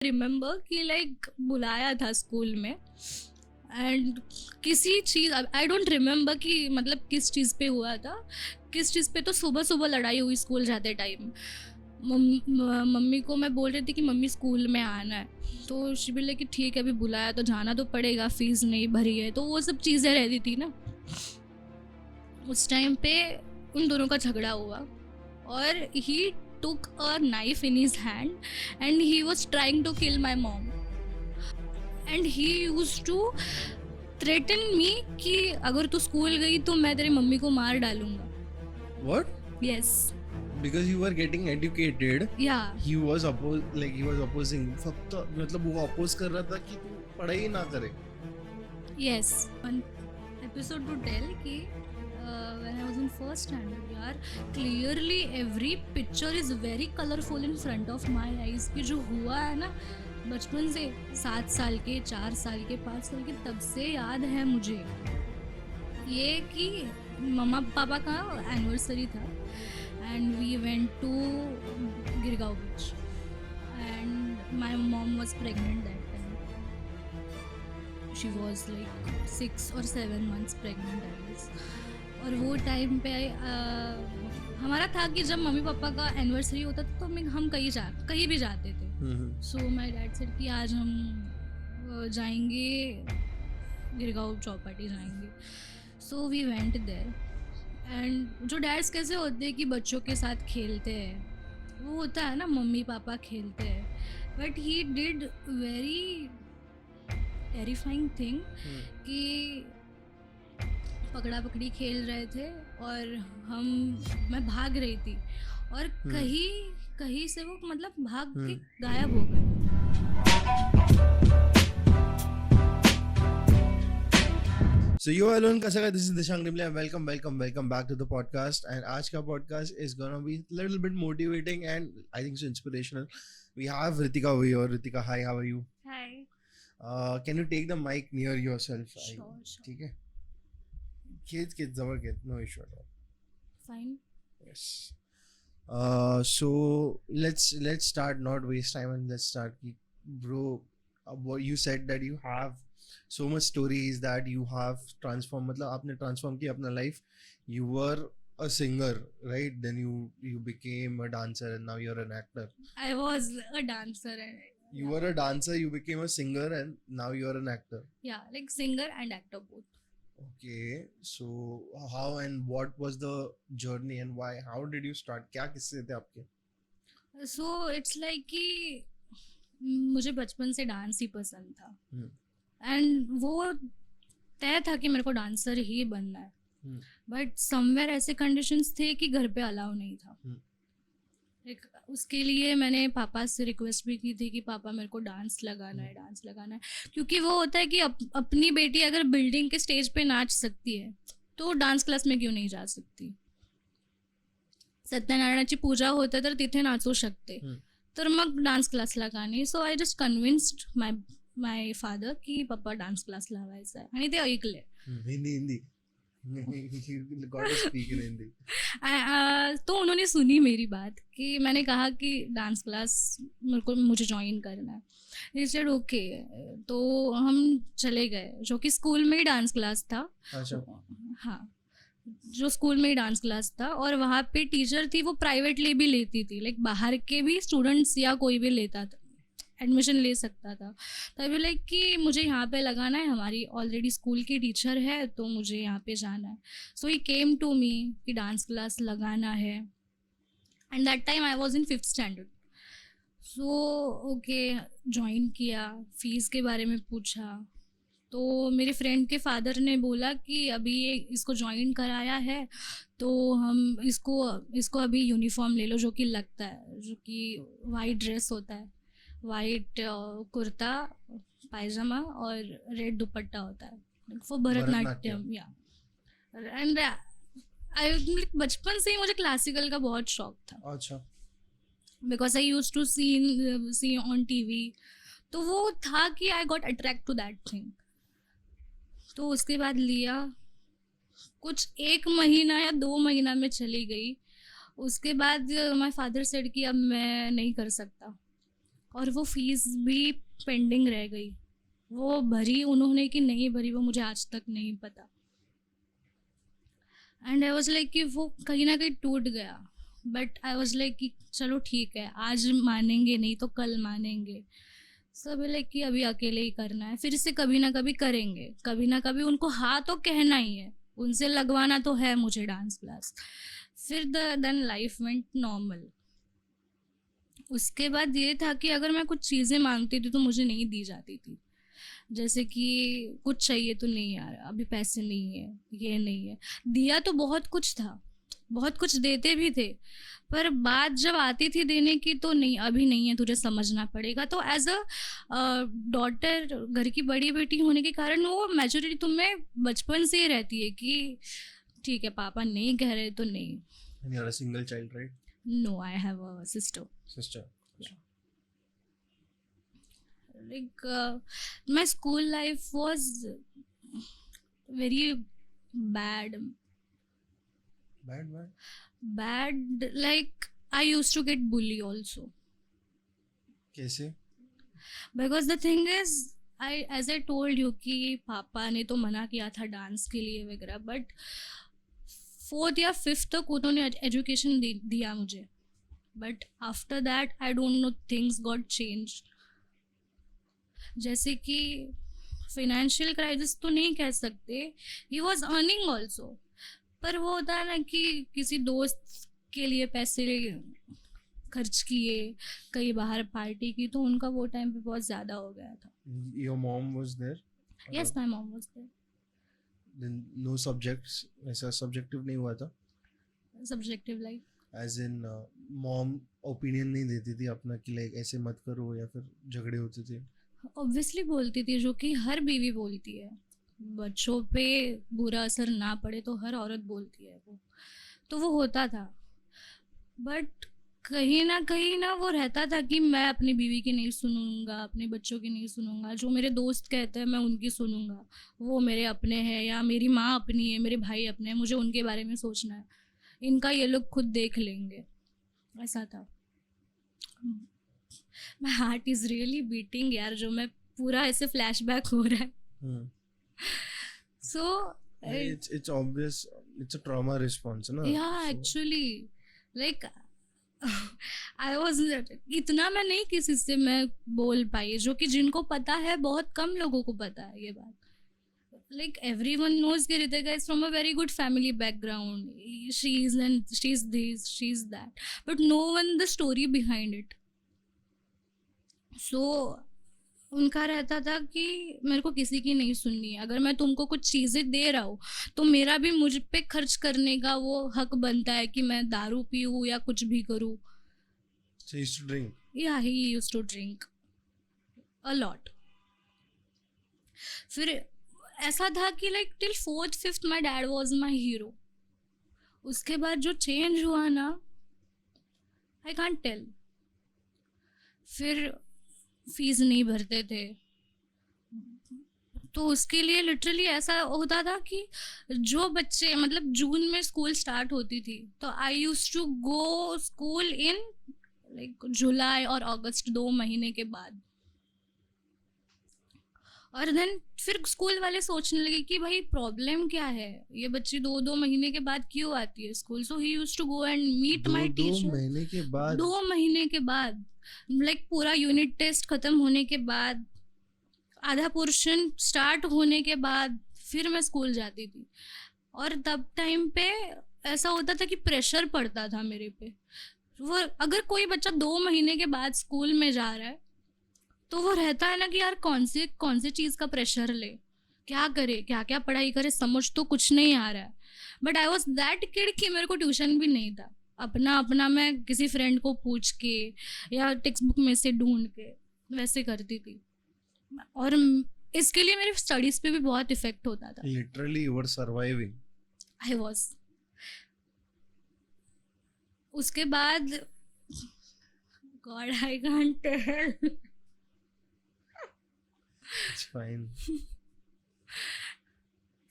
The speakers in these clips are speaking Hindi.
रिमेम्बर कि लाइक बुलाया था स्कूल में एंड किसी चीज़, आई डोंट रिमेम्बर कि मतलब किस चीज़ पे हुआ था, किस चीज़ पे। तो सुबह सुबह लड़ाई हुई स्कूल जाते टाइम। मम्मी को मैं बोल रही थी कि मम्मी स्कूल में आना है, तो शी बोले कि ठीक है अभी बुलाया तो जाना तो पड़ेगा, फीस नहीं भरी है, तो वो सब चीज़ें रहती थी ना। उस टाइम पे उन दोनों का झगड़ा हुआ और ही took a knife in his hand and he was trying to kill my mom and he used to threaten me कि अगर तू स्कूल गई तो मैं तेरी मम्मी को मार डालूंगा। What? Yes. Because you were getting educated. Yeah. He was opposing. फक्त मतलब वो oppose कर रहा था कि तू पढ़ाई ना करे. Yes. One episode to tell कि when I was in first standard यार, clearly every picture is very colorful in front of my eyes कि जो हुआ है ना बचपन से, 7 साल के, 4 साल के, 5 साल के, तब से याद है मुझे ये कि मम्मा पापा का एनिवर्सरी था and we went to Girgaon beach and my mom was pregnant that time. She was like 6 or 7 months pregnant I guess. और वो टाइम पे हमारा था कि जब मम्मी पापा का एनिवर्सरी होता था तो हम कहीं भी जाते थे। सो माय डैड सेड कि आज हम जाएंगे गिरगांव चौपाटी जाएंगे। So we went there and जो डैड्स कैसे होते हैं कि बच्चों के साथ खेलते हैं, वो होता है ना मम्मी पापा खेलते हैं, but he did very terrifying thing कि पकड़ा पकड़ी खेल रहे थे और मैं भाग रही थी और कहीं से वो मतलब भाग के गायब हो गए। So you alone Kasaka, this is Dishang Nimle and welcome back to the podcast. And आज का podcast is gonna be a little bit motivating and I think so inspirational. We have Ritika over here. Ritika, hi, how are you? Hi. Can you take the mic near yourself? Sure. ठीक है. Kids, जबर kids, no issue at all. Fine. Yes. So let's start, not waste time, and let's start. Bro, what you said that you have so much stories that you have transformed. मतलब आपने transform किया अपना life. You were a singer, right? Then you became a dancer, and now you're an actor. I was a dancer. You were a dancer, you became a singer, and now you're an actor. Yeah, like singer and actor both. Okay, so how and what was the journey and why? How did you start? क्या किस्से थे आपके? So it's like कि मुझे बचपन से डांस ही पसंद था एंड वो तय था कि मेरे को डांसर ही बनना है, बट समवेयर ऐसे कंडीशंस थे कि घर पे अलाउ नहीं था। like, उसके लिए मैंने पापा से रिक्वेस्ट भी की थी कि पापा मेरे को डांस लगाना है, क्योंकि वो होता है कि अपनी बेटी अगर बिल्डिंग के स्टेज पे नाच सकती है तो डांस क्लास में क्यों नहीं जा सकती। सत्यनारायणाची पूजा होते तर तिथे नाचू शकते, तर मग डान्स क्लास लगाने। So I just convinced my father की पप्पा डान्स क्लास लावायचा आहे आणि ते ऐकले। Hindi God speak in Hindi. तो उन्होंने सुनी मेरी बात कि मैंने कहा कि डांस क्लास मुझे ज्वाइन करना है। He said ओके, तो हम चले गए, जो कि स्कूल में ही डांस क्लास था। हाँ, जो स्कूल में ही डांस क्लास था और वहाँ पे टीचर थी, वो प्राइवेटली भी लेती थी, लाइक बाहर के भी स्टूडेंट्स या कोई भी लेता था, एडमिशन ले सकता था। तभी लाइक कि मुझे यहाँ पे लगाना है, हमारी ऑलरेडी स्कूल की टीचर है तो मुझे यहाँ पे जाना है। सो ही केम टू मी कि डांस क्लास लगाना है and that time I was in 5th standard. So okay, join किया, फीस के बारे में पूछा तो मेरे फ्रेंड के फादर ने बोला कि अभी ये इसको ज्वाइन कराया है तो हम इसको अभी यूनिफॉर्म ले लो, जो कि लगता है, जो कि वाइट ड्रेस होता है, वाइट कुर्ता पायजामा और रेड दुपट्टा होता है फॉर भरतनाट्यम। या एंड आई बचपन से ही मुझे क्लासिकल का बहुत शौक था। अच्छा। Because I used to see on TV, तो वो था कि I got attract to that thing. तो उसके बाद लिया, कुछ 1 महीना या 2 महीना में चली गई। उसके बाद माय फादर सेड कि अब मैं नहीं कर सकता, और वो फीस भी पेंडिंग रह गई। वो भरी उन्होंने कि नहीं भरी वो मुझे आज तक नहीं पता। एंड आई वॉज लाइक कि वो कहीं ना कहीं टूट गया। बट आई वॉज लाइक कि चलो ठीक है, आज मानेंगे नहीं तो कल मानेंगे। सब लाइक कि अभी अकेले ही करना है, फिर से कभी ना कभी करेंगे, कभी ना कभी उनको हाँ तो कहना ही है, उनसे लगवाना तो है मुझे डांस क्लास। फिर देन लाइफ वेंट नॉर्मल। उसके बाद ये था कि अगर मैं कुछ चीज़ें मांगती थी तो मुझे नहीं दी जाती थी। जैसे कि कुछ चाहिए तो नहीं यार अभी पैसे नहीं है, ये नहीं है। दिया तो बहुत कुछ था, बहुत कुछ देते भी थे, पर बात जब आती थी देने की तो नहीं, अभी नहीं है, तुझे समझना पड़ेगा। तो एज अ डॉटर, घर की बड़ी बेटी होने के कारण वो मैच्योरिटी तुम्हें बचपन से ही रहती है कि ठीक है पापा नहीं कह रहे तो नहीं। And you're a single child, right? No, I have a sister. Sister. Like my school life was very bad. Bad. Like I used to get bully also, कैसे? because the thing is as I told you कि पापा ने तो मना किया था डांस के लिए वगैरह, बट 4th या 5th तक उन्होंने एजुकेशन दिया मुझे। But after that I don't no, things got change. जैसे कि फिनेंशियल क्राइसिस तो नहीं कह सकते, ही वॉज अर्निंग ऑल्सो, पर वो होता है ना कि किसी दोस्त के लिए पैसे खर्च किए, कहीं बाहर पार्टी की, तो उनका वो टाइम पे बहुत ज़्यादा हो गया था। Your mom was there? Yes, my mom was there. Then no subjects, ऐसा subjective नहीं हुआ था? Subjective like As in mom opinion नहीं देती थी अपना कि like ऐसे मत करो, या फिर झगड़े होते थे? ऑब्वियसली बोलती थी, जो कि हर बीवी बोलती है। बच्चों पे बुरा असर ना पड़े तो हर औरत बोलती है वो, तो वो होता था। बट कहीं ना वो रहता था कि मैं अपनी बीवी की नहीं सुनूंगा, अपने बच्चों की नहीं सुनूंगा, जो मेरे दोस्त कहते हैं मैं उनकी सुनूंगा। वो मेरे अपने हैं, या मेरी माँ अपनी है, मेरे भाई अपने हैं, मुझे उनके बारे में सोचना है, इनका ये लोग खुद देख लेंगे, ऐसा था। My heart is really beating यार, जो मैं पूरा ऐसे फ्लैशबैक हो रहा है। सो It's obvious, it's a trauma response ना? yeah, So, actually like I was, इतना मैं नहीं किसी से मैं बोल पाई, जो कि जिनको पता है बहुत कम लोगों को पता है ये बात। Like everyone knows कि Ritika is from a very good family background, she is and she's this, she's that, but no one the story behind it. So उनका रहता था कि मेरे को किसी की नहीं सुननी है, अगर मैं तुमको कुछ चीज़ें दे रहा हूँ तो मेरा भी मुझ पे खर्च करने का वो हक बनता है कि मैं दारू पीऊँ या कुछ भी करूँ। so he used to drink? Yeah, he used to drink a lot. फिर ऐसा था कि like till 4th 5th my dad was my hero. उसके बाद जो चेंज हुआ ना, आई कांट टेल। फिर फीस नहीं भरते थे, तो उसके लिए लिटरली ऐसा होता था कि जो बच्चे, मतलब जून में स्कूल स्टार्ट होती थी, तो I used to go school in like जुलाई और अगस्त, 2 महीने के बाद। और देन फिर स्कूल वाले सोचने लगे कि भाई प्रॉब्लम क्या है, ये बच्ची 2 महीने के बाद क्यों आती है school. So he used to go and meet my दो टीचर। महीने के बाद? 2 महीने के बाद, लाइक पूरा यूनिट टेस्ट खत्म होने के बाद, आधा पोर्शन स्टार्ट होने के बाद फिर मैं स्कूल जाती थी। और तब टाइम पे ऐसा होता था कि प्रेशर पड़ता था मेरे पे। वो अगर कोई बच्चा 2 महीने के बाद स्कूल में जा रहा है तो वो रहता है ना कि यार कौन से चीज़ का प्रेशर ले, क्या करे, क्या क्या पढ़ाई करे, समझ तो कुछ नहीं आ रहा है। But I was that kid कि मेरे को ट्यूशन भी नहीं था, अपना मैं किसी फ्रेंड को पूछ के या टेक्स्ट बुक में से ढूंढ के वैसे करती थी। और इसके लिए मेरे स्टडीज़ पे भी बहुत इफेक्ट होता था। Literally you were surviving. I was. उसके बाद God I can't tell. It's fine.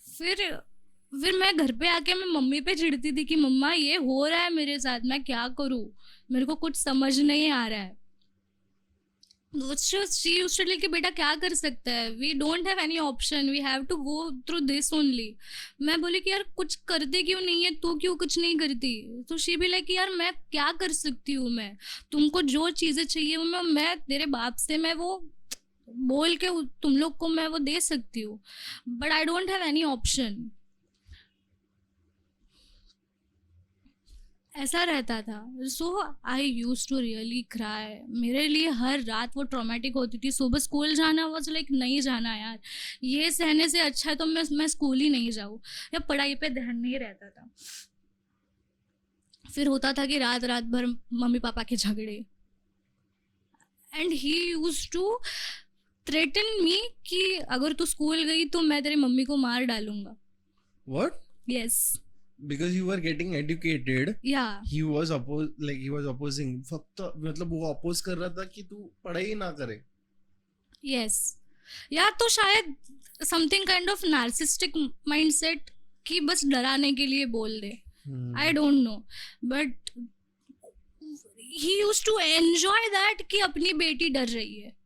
फिर मैं घर पे आके मैं मम्मी पे चिढ़ती थी कि मम्मा ये हो रहा है मेरे साथ, मैं क्या करूँ, मेरे को कुछ समझ नहीं आ रहा है। शी यूज्ड टू कि बेटा क्या कर सकता है, we don't have any option, we have to go through this only. मैं बोली कि यार कुछ करते क्यों नहीं है, तू क्यों कुछ नहीं करती? तो शी भी लाइक यार मैं क्या कर सकती हूँ, मैं तुमको जो चीज़ें चाहिए वो मैं तेरे बाप से मैं वो बोल के तुम लोग को मैं वो दे सकती हूँ, but I don't have any option. ऐसा रहता था। So I use to really cry. मेरे लिए हर रात वो ट्रॉमेटिक होती थी। सुबह स्कूल जाना वॉज लाइक नहीं जाना यार, ये सहने से अच्छा है तो मैं स्कूल ही नहीं जाऊँ, या पढ़ाई पे ध्यान नहीं रहता था। फिर होता था कि रात रात भर मम्मी पापा के झगड़े, and he use to threaten me कि अगर तू स्कूल गई तो मैं तेरी मम्मी को मार डालूंगा। What? Yes, Because you were getting educated, या he was opposing. फक्त मतलब वो oppose कर रहा था कि तू पढ़ाई ना करे. यस, या तो शायद something kind of narcissistic mindset कि बस डराने के लिए बोल दे, I don't know, but he used to enjoy that कि अपनी बेटी डर रही है।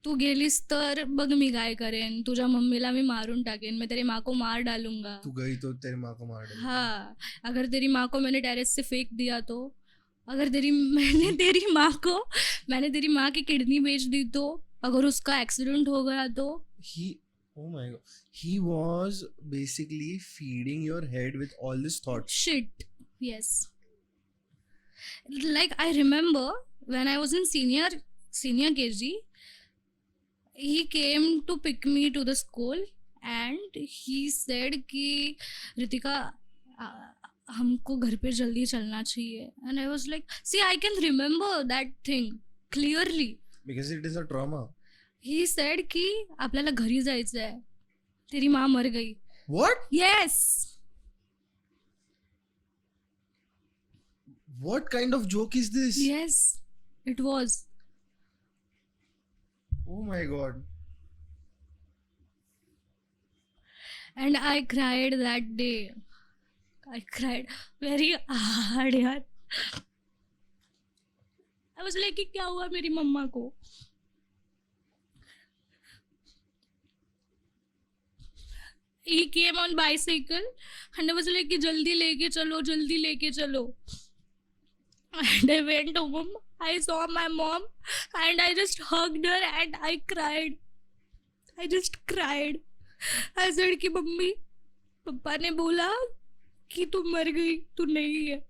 तू गेलीस तर बघ मी काय करेन, तुझ्या मम्मीला मी मारून टाकेन, मैं तेरी माँ को मार डालूंगा। तू गई तो तेरी माँ को मार डालेगा. हाँ, अगर तेरी माँ को मैंने टेरेस से फेंक दिया तो, अगर मैंने तेरी माँ की किडनी बेच दी तो, अगर उसका एक्सीडेंट हो गया तो। He, oh my god, he was basically feeding your head with all these thoughts. Shit, yes. Like I remember when I was in senior KG, he came to pick me to the school and he said कि रितिका हमको घर पे जल्दी चलना चाहिए, and I was like, see I can remember that thing clearly. Because it is a trauma. He said कि आपल्याला घरी जायचं आहे, तेरी माँ मर गई. What? Yes. What kind of joke is this? Yes, it was. Oh my god. And I cried that day. I cried very hard यार. I was like कि क्या हुआ मेरी मम्मा को? He came on bicycle and I was like कि जल्दी लेके चलो. And I went home. I saw my mom and I just hugged her and I cried. I just cried. I said कि मम्मी, पापा ने बोला कि तू मर गई, तू नहीं है.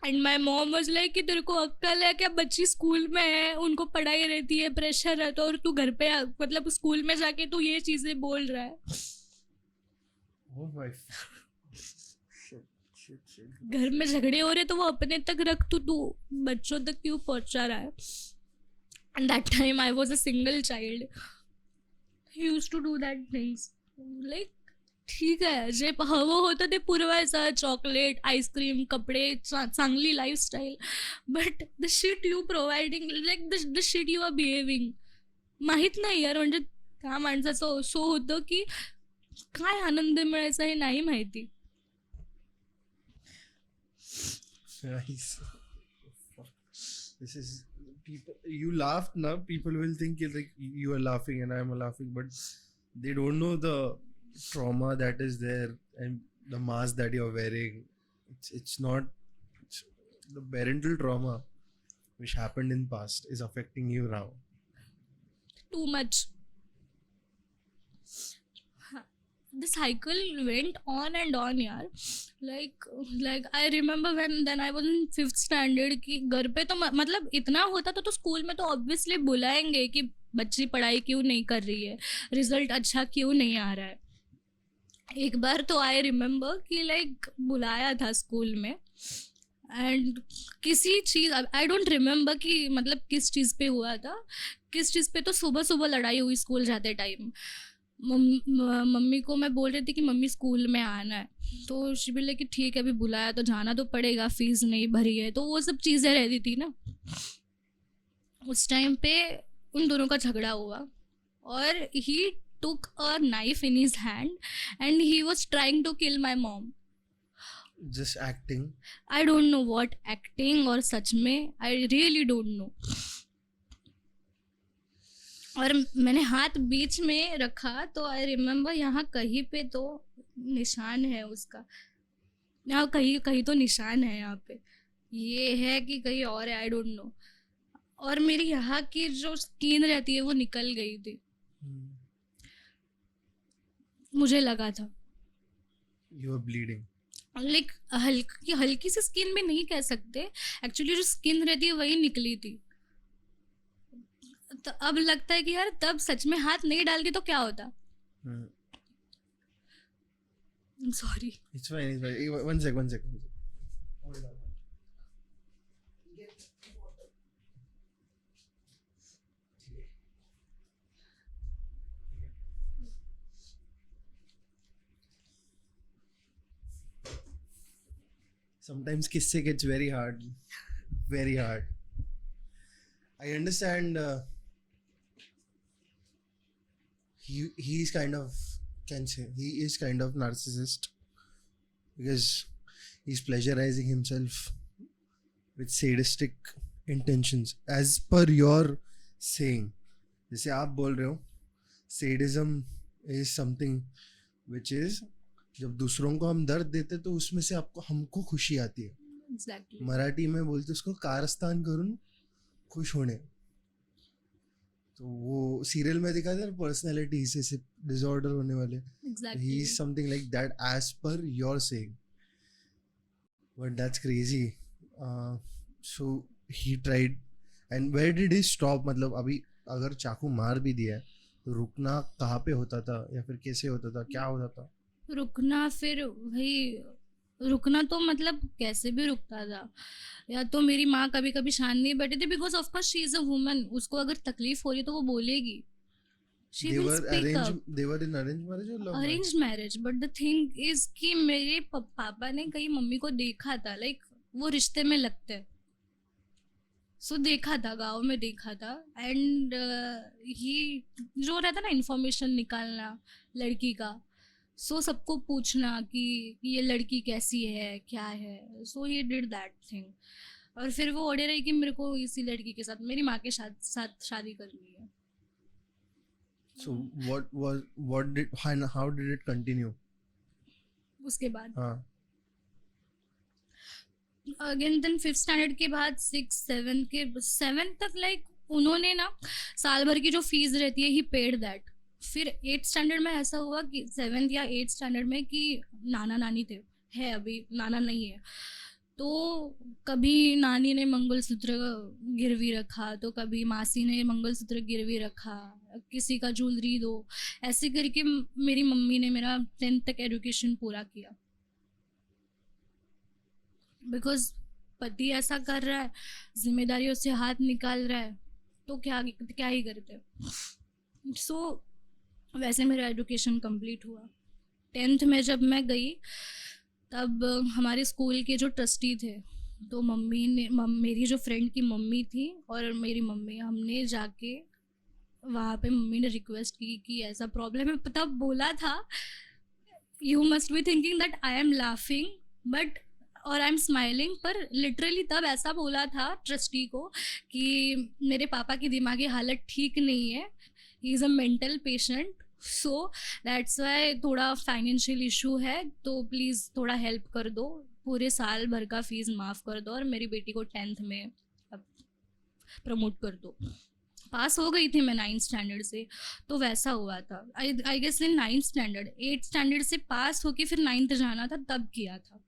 And my mom was like कि तेरे को अक्ल है क्या, बच्ची स्कूल में है, उनको पढ़ाई रहती है, प्रेशर रहता है, और तू घर पे मतलब स्कूल में जाके तू ये चीजें बोल रहा है. Oh my. Shit. घर में झगड़े हो रहे तो वो अपने तक रख, तू बच्चों तक क्यों पहुंचा रहा है? And that time I was a single child. He used to do that things. Like ठीक आहे, जे हवं होतं ते पुरवायचं, चॉकलेट, आईस्क्रीम, कपडे, चांगली lifestyle, but the shit you providing, like the shit you are behaving, माहीत नाही यार. म्हणजे त्या माणसाचं असं होतं की काय आनंद मिळायचा हे नाही माहिती. Nice. This is people. You laughed now. People will think like you are laughing and I am laughing, but they don't know the trauma that is there and the mask that you're wearing. It's not the parental trauma which happened in past is affecting you now. Too much. The cycle went on and on यार. Like I remember when I was in 5th standard कि घर पे तो मतलब इतना होता तो स्कूल में तो ऑब्वियसली बुलाएंगे कि बच्ची पढ़ाई क्यों नहीं कर रही है, रिजल्ट अच्छा क्यों नहीं आ रहा है. एक बार तो आई रिमेम्बर कि लाइक बुलाया था स्कूल में, एंड किसी चीज़, आई डोंट रिमेम्बर कि मतलब किस चीज़ पे हुआ था, किस चीज़ पे तो सुबह लड़ाई हुई स्कूल जाते टाइम. मम्मी को मैं बोल रही थी कि मम्मी स्कूल में आना है, तो शिबिर लेके ठीक है अभी बुलाया तो जाना तो पड़ेगा, फीस नहीं भरी है, तो वो सब चीज़ें रहती थी ना. उस टाइम पे उन दोनों का झगड़ा हुआ और ही took a knife in his hand and he was trying to kill my mom. just acting. I don't know what acting और सच में आई रियली डोंट नो. और मैंने हाथ बीच में रखा तो आई रिमेम्बर यहाँ कहीं पे तो निशान है उसका, यहाँ कहीं कहीं तो निशान है यहाँ पे. ये है कि कहीं और है, आई डोंट नो. और मेरी यहाँ की जो स्किन रहती है वो निकल गई थी, मुझे लगा था. You were bleeding. लाइक हल्की हल्की सी स्किन में नहीं कह सकते, एक्चुअली जो स्किन रहती है वही निकली थी. तो अब लगता है कि यार तब सच में हाथ नहीं डालती तो क्या होता. Hmm. Sorry. It's fine. It's fine. One sec. One sec. Hold on. Sometimes kisse gets very hard. Very hard. I understand. He's kind of, can say he is kind of narcissist because he's pleasurizing himself with sadistic intentions as per your saying. जैसे आप बोल रहे हो sadism is something which is जब दूसरों को हम दर्द देते तो उसमें से आपको हमको खुशी आती है. एग्जैक्टली. मराठी में बोलते उसको कारस्तान करून खुश होणे. तो वो सीरियल में दिखा था पर्सनैलिटी से डिसऑर्डर होने वाले. Exactly. He is something like that as per your saying. But that's crazy. So he tried. And where did he stop? मतलब अभी अगर चाकू मार भी दिया है तो रुकना कहाँ पे होता था या फिर कैसे होता था, क्या होता था? रुकना फिर वही, रुकना तो मतलब कैसे भी रुकता था. या तो मेरी माँ कभी कभी शांत नहीं बैठी थी because of course she is a woman, उसको अगर तकलीफ हो रही है तो वो बोलेगी. She They will were speak arranged. Up. They were in arranged marriage or love marriage? Arrange marriage, but the thing is कि मेरे पापा ने कहीं मम्मी को देखा था, लाइक वो रिश्ते में लगते हैं. सो देखा था, गांव में देखा था. एंड ही जो रहता ना इन्फॉर्मेशन निकालना लड़की का, सो सबको पूछना कि ये लड़की कैसी है क्या है. सो ही डिड दैट थिंग. और फिर वो ऑर्डर है कि मेरे को इसी लड़की के साथ मेरी माँ के साथ शादी करनी है. So how did it continue? उसके बाद हाँ. अगेन देन 5th स्टैंडर्ड के बाद 6th 7th के 7th तक लाइक उन्होंने ना साल भर की जो फीस रहती है ही पेड दैट. फिर 8th स्टैंडर्ड में ऐसा हुआ कि 7th या 8th स्टैंडर्ड में कि नाना नानी थे, है अभी नाना नहीं है, तो कभी नानी ने मंगलसूत्र गिरवी रखा तो कभी मासी ने मंगलसूत्र गिरवी रखा, किसी का ज्वेलरी दो, ऐसे करके मेरी मम्मी ने मेरा 10th तक एजुकेशन पूरा किया. बिकॉज पति ऐसा कर रहा है, जिम्मेदारियों से हाथ निकाल रहा है, तो क्या ही करते. सो वैसे मेरा एजुकेशन कंप्लीट हुआ. 10th में जब मैं गई तब हमारे स्कूल के जो ट्रस्टी थे, तो मम्मी ने मेरी जो फ्रेंड की मम्मी थी और मेरी मम्मी, हमने जाके वहाँ पे मम्मी ने रिक्वेस्ट की कि ऐसा प्रॉब्लम है. तब बोला था, you must be thinking that I am laughing but और आई एम स्माइलिंग, पर लिटरली तब ऐसा बोला था ट्रस्टी को कि मेरे पापा की दिमागी हालत ठीक नहीं है, he is a mental patient, so that's why थोड़ा फाइनेंशियल इशू है, तो प्लीज़ थोड़ा हेल्प कर दो, पूरे साल भर का फीस माफ़ कर दो और मेरी बेटी को 10th में अब प्रमोट कर दो. पास हो गई थी मैं 9th स्टैंडर्ड से, तो वैसा हुआ था. I guess in 9th standard 8th standard से पास होके फिर 9th जाना था, तब किया था.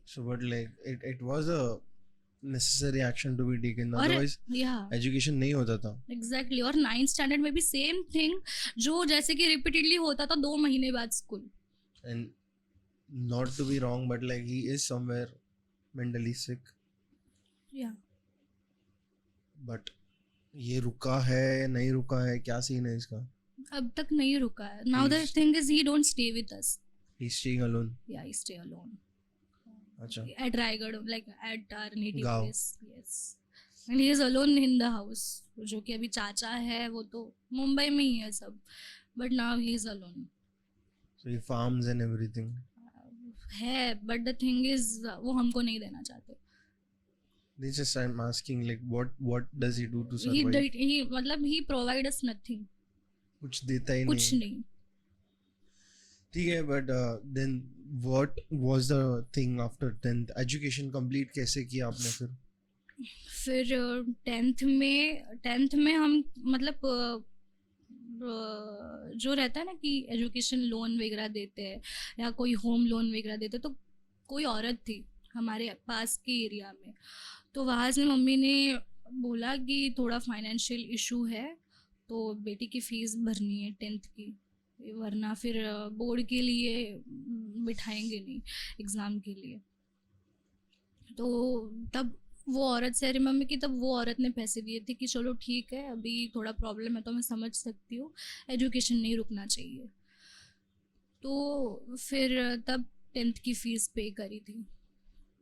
So but like it was a necessary action to be taken, और otherwise या education नहीं होता था. एग्जैक्टली. और 9th स्टैंडर्ड में भी सेम थिंग, जो जैसे कि रिपीटेडली होता था 2 महीने बाद school. And not to be wrong but like he is somewhere mentally sick, या but ये रुका है नहीं रुका है, क्या सीन है इसका? अब तक नहीं रुका है. Now the He's- thing is he don't stay with us. He's staying alone. या ही स्टे अलोन अच्छा. at Raigad, like at our native गाँव. place. Yes. And he is alone in the house. जो कि अभी चाचा है वो तो मुंबई में ही है सब, but now he is alone. So he farms and everything. है, बट द थिंग इज वो हमको नहीं देना चाहते. They just I'm asking like what does he do to he survive? ही मतलब ही प्रोवाइड अस नथिंग, कुछ देता ही कुछ नहीं. नहीं. ठीक है, but then what was the thing after 10th? Education complete कैसे किया आपने फिर? फिर टेंथ में हम मतलब जो रहता है ना कि एजुकेशन लोन वगैरह देते हैं या कोई होम लोन वगैरह देते हैं, तो कोई औरत थी हमारे पास के एरिया में, तो वहाँ से मम्मी ने बोला कि थोड़ा फाइनेंशियल इशू है, तो बेटी की फ़ीस भरनी है 10th की, वरना फिर बोर्ड के लिए बिठाएंगे नहीं एग्ज़ाम के लिए. तो तब वो औरत से रिमेम्बर कि तब वो औरत ने पैसे दिए थे कि चलो ठीक है, अभी थोड़ा प्रॉब्लम है तो मैं समझ सकती हूँ, एजुकेशन नहीं रुकना चाहिए. तो फिर तब 10th की फ़ीस पे करी थी.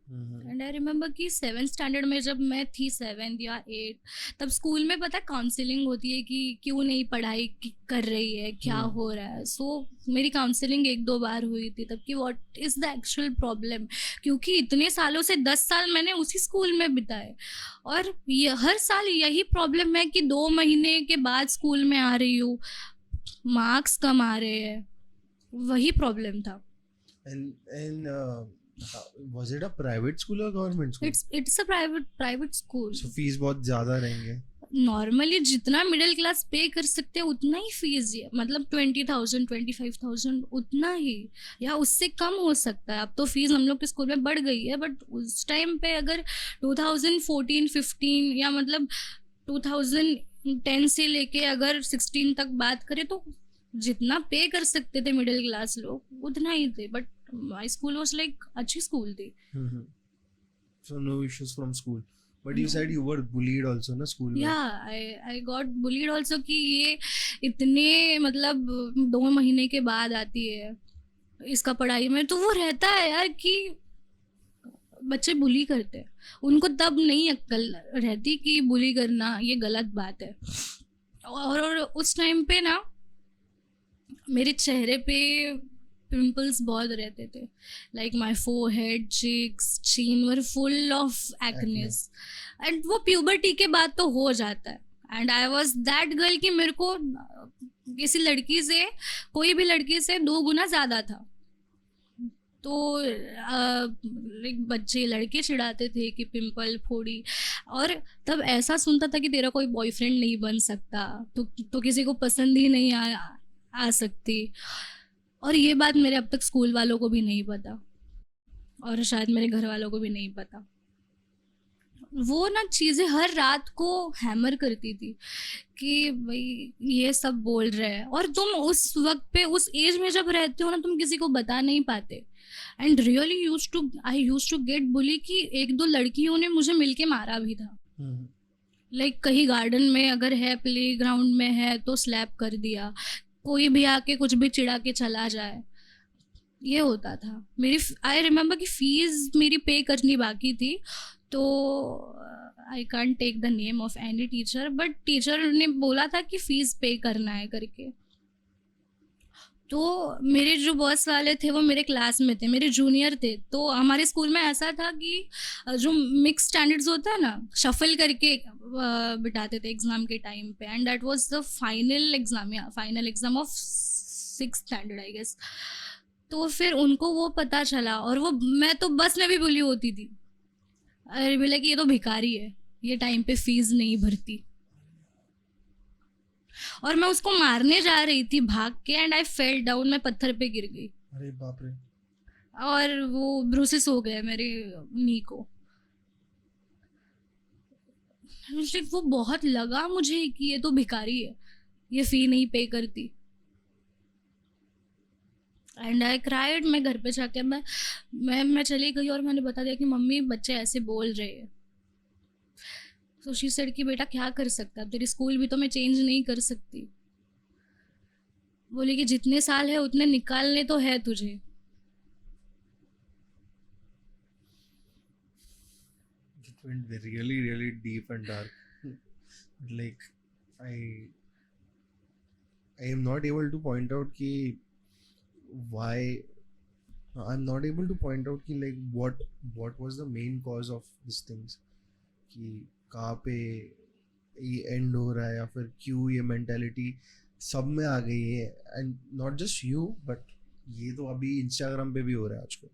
एंड आई रिमेम्बर कि 7th स्टैंडर्ड में जब मैं थी, 7th या 8th, तब स्कूल में पता काउंसलिंग होती है कि क्यों नहीं पढ़ाई कर रही है, क्या हो रहा है. सो मेरी काउंसलिंग 1-2 बार हुई थी तब कि what is the actual problem, क्योंकि इतने सालों से 10 साल मैंने उसी स्कूल में बिताए और ये हर साल यही प्रॉब्लम है कि 2 महीने के बाद स्कूल में आ रही हूँ, मार्क्स कम आ रहे हैं, वही प्रॉब्लम था. And was it a private school or government school? It's a private school. So fees बहुत ज़्यादा रहेंगे. नॉर्मली जितना मिडिल क्लास पे कर सकते हैं उतना ही फीस है, मतलब 20,000 25,000 उतना ही, या उससे कम हो सकता है. अब तो फीस हम लोग के स्कूल में बढ़ गई है, बट उस टाइम पे अगर 2014-15 या मतलब 2010 से लेके अगर 16 तक बात करें तो जितना पे कर सकते थे मिडिल क्लास लोग उतना ही थे. But my school was like अच्छी स्कूल थी. So no issues from school. But you said you were bullied also ना school में. Yeah, I got bullied also कि ये इतने मतलब 2 महीने के बाद आती है इसका पढ़ाई में, तो वो रहता है यार कि बच्चे बुली करते हैं, उनको तब नहीं अक्ल रहती कि बुली करना ये गलत बात है. और उस टाइम पे ना मेरे चेहरे पे पिंपल्स बहुत रहते थे, लाइक माई फोरहेड, चिक्स, चीन वर फुल ऑफ एक्नेस. एंड वो प्यूबर्टी के बाद तो हो जाता है. And I was that girl कि मेरे को किसी लड़की से, कोई भी लड़की से 2 गुना ज़्यादा था. तो लाइक बच्चे लड़के चिढ़ाते थे कि पिंपल फोड़ी, और तब ऐसा सुनता था कि तेरा कोई बॉयफ्रेंड नहीं बन सकता, तो किसी को पसंद ही नहीं आ सकती. और ये बात मेरे अब तक स्कूल वालों को भी नहीं पता, और शायद मेरे घर वालों को भी नहीं पता. वो ना चीज़ें हर रात को हैमर करती थी कि भाई ये सब बोल रहे हैं, और तुम उस वक्त पे उस एज में जब रहते हो ना, तुम किसी को बता नहीं पाते. And really I use to get bully कि 1-2 लड़कियों ने मुझे मिलके मारा भी था. लाइक कहीं गार्डन में अगर है, प्ले ग्राउंड में है तो स्लैप कर दिया, कोई भी आके कुछ भी चिढ़ा के चला जाए, ये होता था. मेरी आई रिमेम्बर कि फीस मेरी पे करनी बाकी थी, तो I can't take the name of any teacher, but teacher ने बोला था कि फ़ीस पे करना है करके. तो मेरे जो बॉस वाले थे वो मेरे क्लास में थे, मेरे जूनियर थे. तो हमारे स्कूल में ऐसा था कि जो मिक्स स्टैंडर्ड्स होता है ना, शफल करके बिठाते थे एग्ज़ाम के टाइम पे. And that was the final exam of 6th standard I guess. तो फिर उनको वो पता चला, और वो मैं तो बस में भी बुली होती थी. अरे बोला कि ये तो भिखारी है, ये टाइम पे फीस नहीं भरती, और मैं उसको मारने जा रही थी भाग के. एंड आई फेल डाउन, मैं पत्थर पे गिर गई. अरे बाप रे. और वो ब्रूसेस हो गए मेरे नी को. वो बहुत लगा मुझे कि ये तो भिखारी है, ये फ़ी नहीं पे करती. And I cried. मैं घर पे जाके मैं चली गई और मैंने बता दिया कि मम्मी बच्चे ऐसे बोल रहे हैं. तो शी सेड कि बेटा क्या कर सकता है, तेरी स्कूल भी तो मैं चेंज नहीं कर सकती. बोली कि जितने साल है उतने निकालने तो है तुझे. It went really really deep and dark. Like I am not able to point out कि why I'm not able to point out कि like what was the main cause of these things, कि कहाँ पे ये एंड हो रहा है या फिर क्यों ये मेंटेलिटी सब में आ गई है, and not just you but ये तो अभी इंस्टाग्राम पे भी हो रहा है आजकल,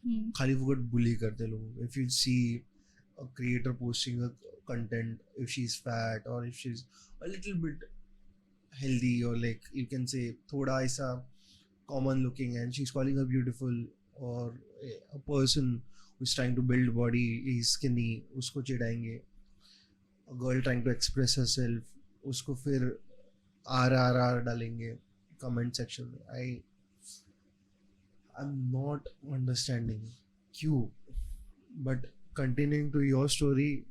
हम्म, खाली फुकट बुली करते लोग. If you see a creator posting a content, if she's fat or if she's a little bit healthy or like you can say thoda aisa common looking and she's calling her beautiful, or a person who's trying to build body is skinny, usko चिढ़ाएंगे. A girl trying to express herself, उसको फिर RRR डालेंगे comment section में. I'm not understanding क्यों. But continuing to your story,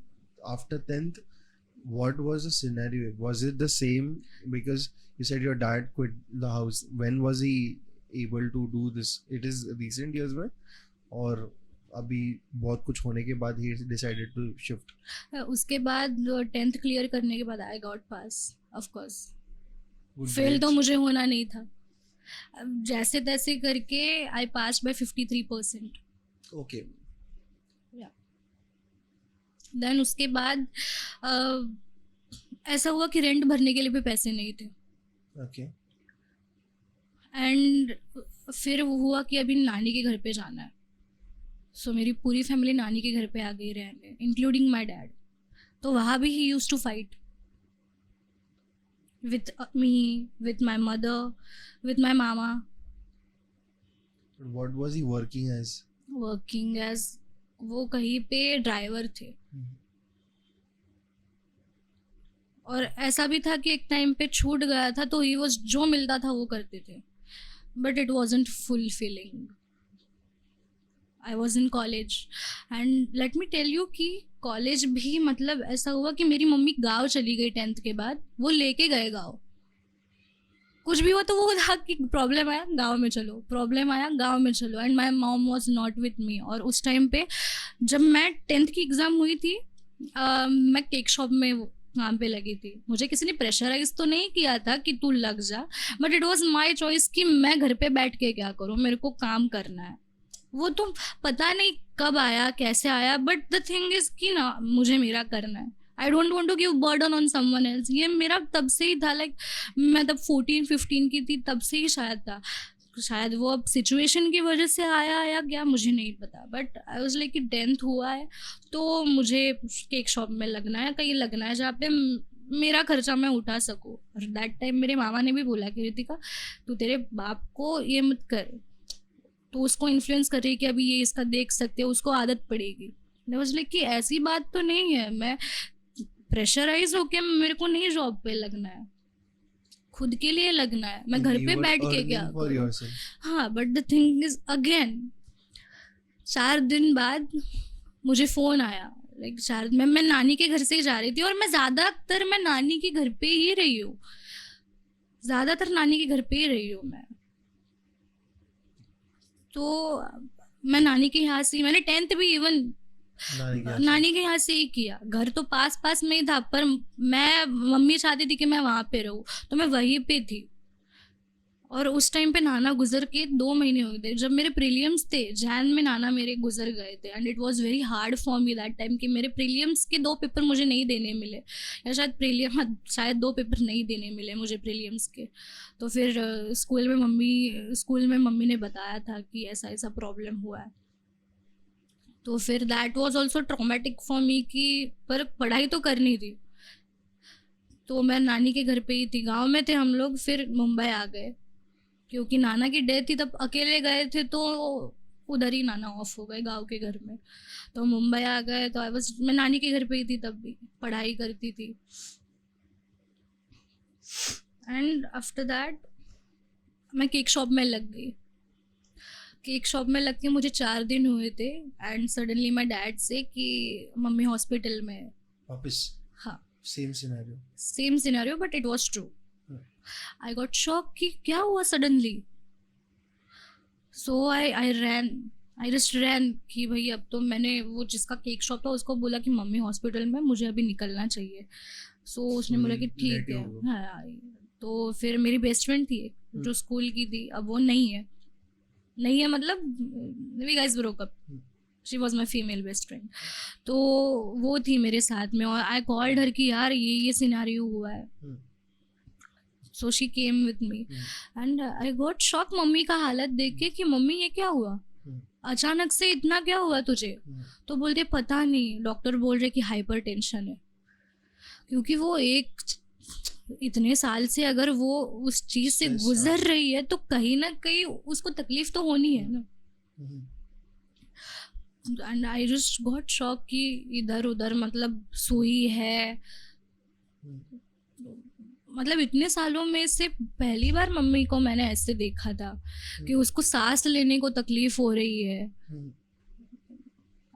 after 10th, what was the scenario? Was it the same? Because you said your dad quit the house. When was he able to do this? It is recent years में, और अभी बहुत कुछ होने के बाद he decided to shift. उसके बाद 10th क्लियर करने के बाद I got pass. Of course Good fail तो grades. मुझे होना नहीं था. अब जैसे तैसे करके आई पास बाय 53%. Okay. देन उसके बाद ऐसा हुआ कि रेंट भरने के लिए भी पैसे नहीं थे. Okay. एंड फिर वो हुआ कि अभी नानी के घर पे जाना है. सो मेरी पूरी फैमिली नानी के घर पे आ गई रहने, इंक्लूडिंग माई डैड. तो वहाँ भी he use to fight with me, with my mother, with my मामा. What was he working as? Working as, वो कहीं पे ड्राइवर थे. और ऐसा भी था कि एक टाइम पे छूट गया था तो ही वॉज जो मिलता था वो करते थे. But it wasn't fulfilling. I was in college and let me tell you कि कॉलेज भी मतलब ऐसा हुआ कि मेरी मम्मी गांव चली गई 10th के बाद. वो लेके गए गांव. कुछ भी हुआ तो वो था कि प्रॉब्लम आया गांव में चलो, प्रॉब्लम आया गांव में चलो. And my mom was not with me. और उस टाइम पे जब मैं 10th की एग्ज़ाम हुई थी, मैं केक शॉप में काम पे लगी थी. मुझे किसी ने प्रेशराइज तो नहीं किया था कि तू लग जा, but it was my choice कि मैं घर पे बैठ के क्या करूँ, मेरे को काम करना है. वो तो पता नहीं कब आया कैसे आया, बट द थिंग इज कि ना मुझे मेरा करना है. I don't want to give burden on someone else. ये मेरा तब से ही था. लाइक मैं तब 14-15 की थी, तब से ही शायद था. शायद वो अब सिचुएशन की वजह से आया या क्या मुझे नहीं पता. बट आई वाज लाइक कि 10th हुआ है तो मुझे केक शॉप में लगना है, कहीं लगना है जहाँ पे मेरा खर्चा मैं उठा सकूँ. और दैट टाइम मेरे मामा ने भी बोला कि रितिका तू तेरे बाप को ये मत कर, तो उसको इन्फ्लुएंस कर रही है कि अभी ये इसका देख सकते हो, उसको आदत पड़ेगी. मैं वाज लाइक कि ऐसी बात तो नहीं है. मैं प्रेशराइज होके मेरे को नहीं जॉब पे लगना है, खुद के लिए लगना है. मैं घर You पे were बैठ के earning क्या for करूँ. yourself. हाँ, but the thing is again 4 दिन बाद मुझे फ़ोन आया. लाइक 4 मैं नानी के घर से ही जा रही थी और मैं ज़्यादातर मैं नानी के घर पे ही रही हूँ. ज़्यादातर नानी के घर पे ही रही हूँ मैं. तो मैं नानी के यहाँ से, मैंने 10th भी इवन नानी के यहाँ से ही किया. घर तो पास पास में ही था, पर मैं मम्मी चाहती थी कि मैं वहाँ पे रहूँ, तो मैं वहीं पे थी. और उस टाइम पे नाना गुजर के 2 महीने हो गए थे. जब मेरे प्रीलियम्स थे जैन में नाना मेरे गुजर गए थे. And it was very hard for me that time कि मेरे प्रीलियम्स के 2 पेपर मुझे नहीं देने मिले, या शायद 2 पेपर नहीं देने मिले मुझे प्रीलियम्स के. तो फिर स्कूल में मम्मी ने बताया था कि ऐसा ऐसा प्रॉब्लम हुआ है. तो फिर that was also traumatic for me कि पर पढ़ाई तो करनी थी. तो मैं नानी के घर पे ही थी. गांव में थे हम लोग, फिर मुंबई आ गए क्योंकि नाना की डेथ थी. तब अकेले गए थे तो उधर ही नाना ऑफ हो गए गांव के घर में. तो मुंबई आ गए तो मैं नानी के घर पे ही थी, तब भी पढ़ाई करती थी. एंड आफ्टर दैट मैं केक शॉप में लग गई. केक शॉप में लग के मुझे 4 दिन हुए थे. एंड सडनली माई डैड से कि मम्मी हॉस्पिटल में है. वापस हाँ, same scenario. Same scenario but it was true. I got shock कि क्या हुआ suddenly. So I just ran कि भाई अब तो मैंने वो जिसका केक शॉप था उसको बोला कि मम्मी हॉस्पिटल में, मुझे अभी निकलना चाहिए. सो उसने बोला कि ठीक है. हाँ, तो फिर मेरी बेस्ट फ्रेंड थी जो स्कूल की थी, अब वो नहीं है. नहीं है मतलब we guys broke up. She was my female best friend. तो वो थी मेरे साथ में और आई कॉल्ड हर कि यार ये सिनारियो हुआ है. So she came with me and I got shock mummy का हालत देख के कि मम्मी ये क्या हुआ, अचानक से इतना क्या हुआ तुझे. तो बोलते पता नहीं, डॉक्टर बोल रहे कि हाइपर टेंशन है. क्योंकि वो एक इतने साल से अगर वो उस चीज से Stress, गुजर हाँ. रही है तो कहीं ना कहीं उसको तकलीफ तो होनी है ना. And I just got shock कि इधर उधर मतलब सुई है. मतलब इतने सालों में से पहली बार मम्मी को मैंने ऐसे देखा था कि उसको सांस लेने को तकलीफ हो रही है.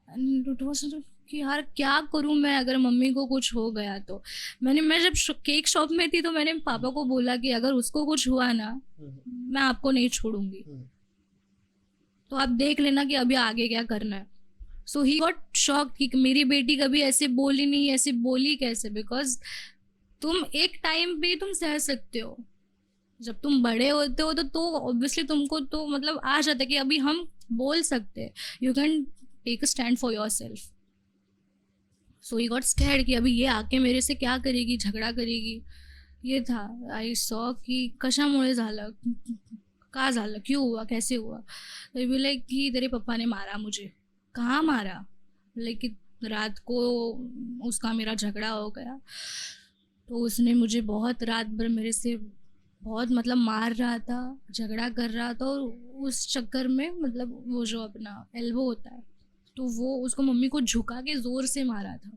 And it was कि यार क्या करूं मैं अगर मम्मी को कुछ हो गया तो. मैं जब केक शॉप में थी तो मैंने पापा को बोला कि अगर उसको कुछ हुआ ना मैं आपको नहीं छोड़ूंगी, तो आप देख लेना कि अभी आगे क्या करना है. सो ही गॉट शॉक कि मेरी बेटी कभी ऐसे बोली नहीं, ऐसे बोली कैसे. बिकॉज तुम एक टाइम पे तुम सह सकते हो, जब तुम बड़े होते हो तो ऑब्वियसली तुमको तो मतलब आ जाता है कि अभी हम बोल सकते हैं, you can take a stand for yourself. So he got scared कि अभी ये आके मेरे से क्या करेगी, झगडा करेगी. ये था. आई सॉ की कशामुळे झालं, का झालं, क्यों हुआ, कैसे हुआ. तो बोले कि तेरे पापा ने मारा मुझे. कहाँ मारा. लाइक रात को उसका मेरा झगड़ा हो गया तो उसने मुझे बहुत रात भर मेरे से बहुत मतलब मार रहा था, झगड़ा कर रहा था. और उस चक्कर में मतलब वो जो अपना एल्बो होता है तो वो उसको मम्मी को झुका के जोर से मारा था.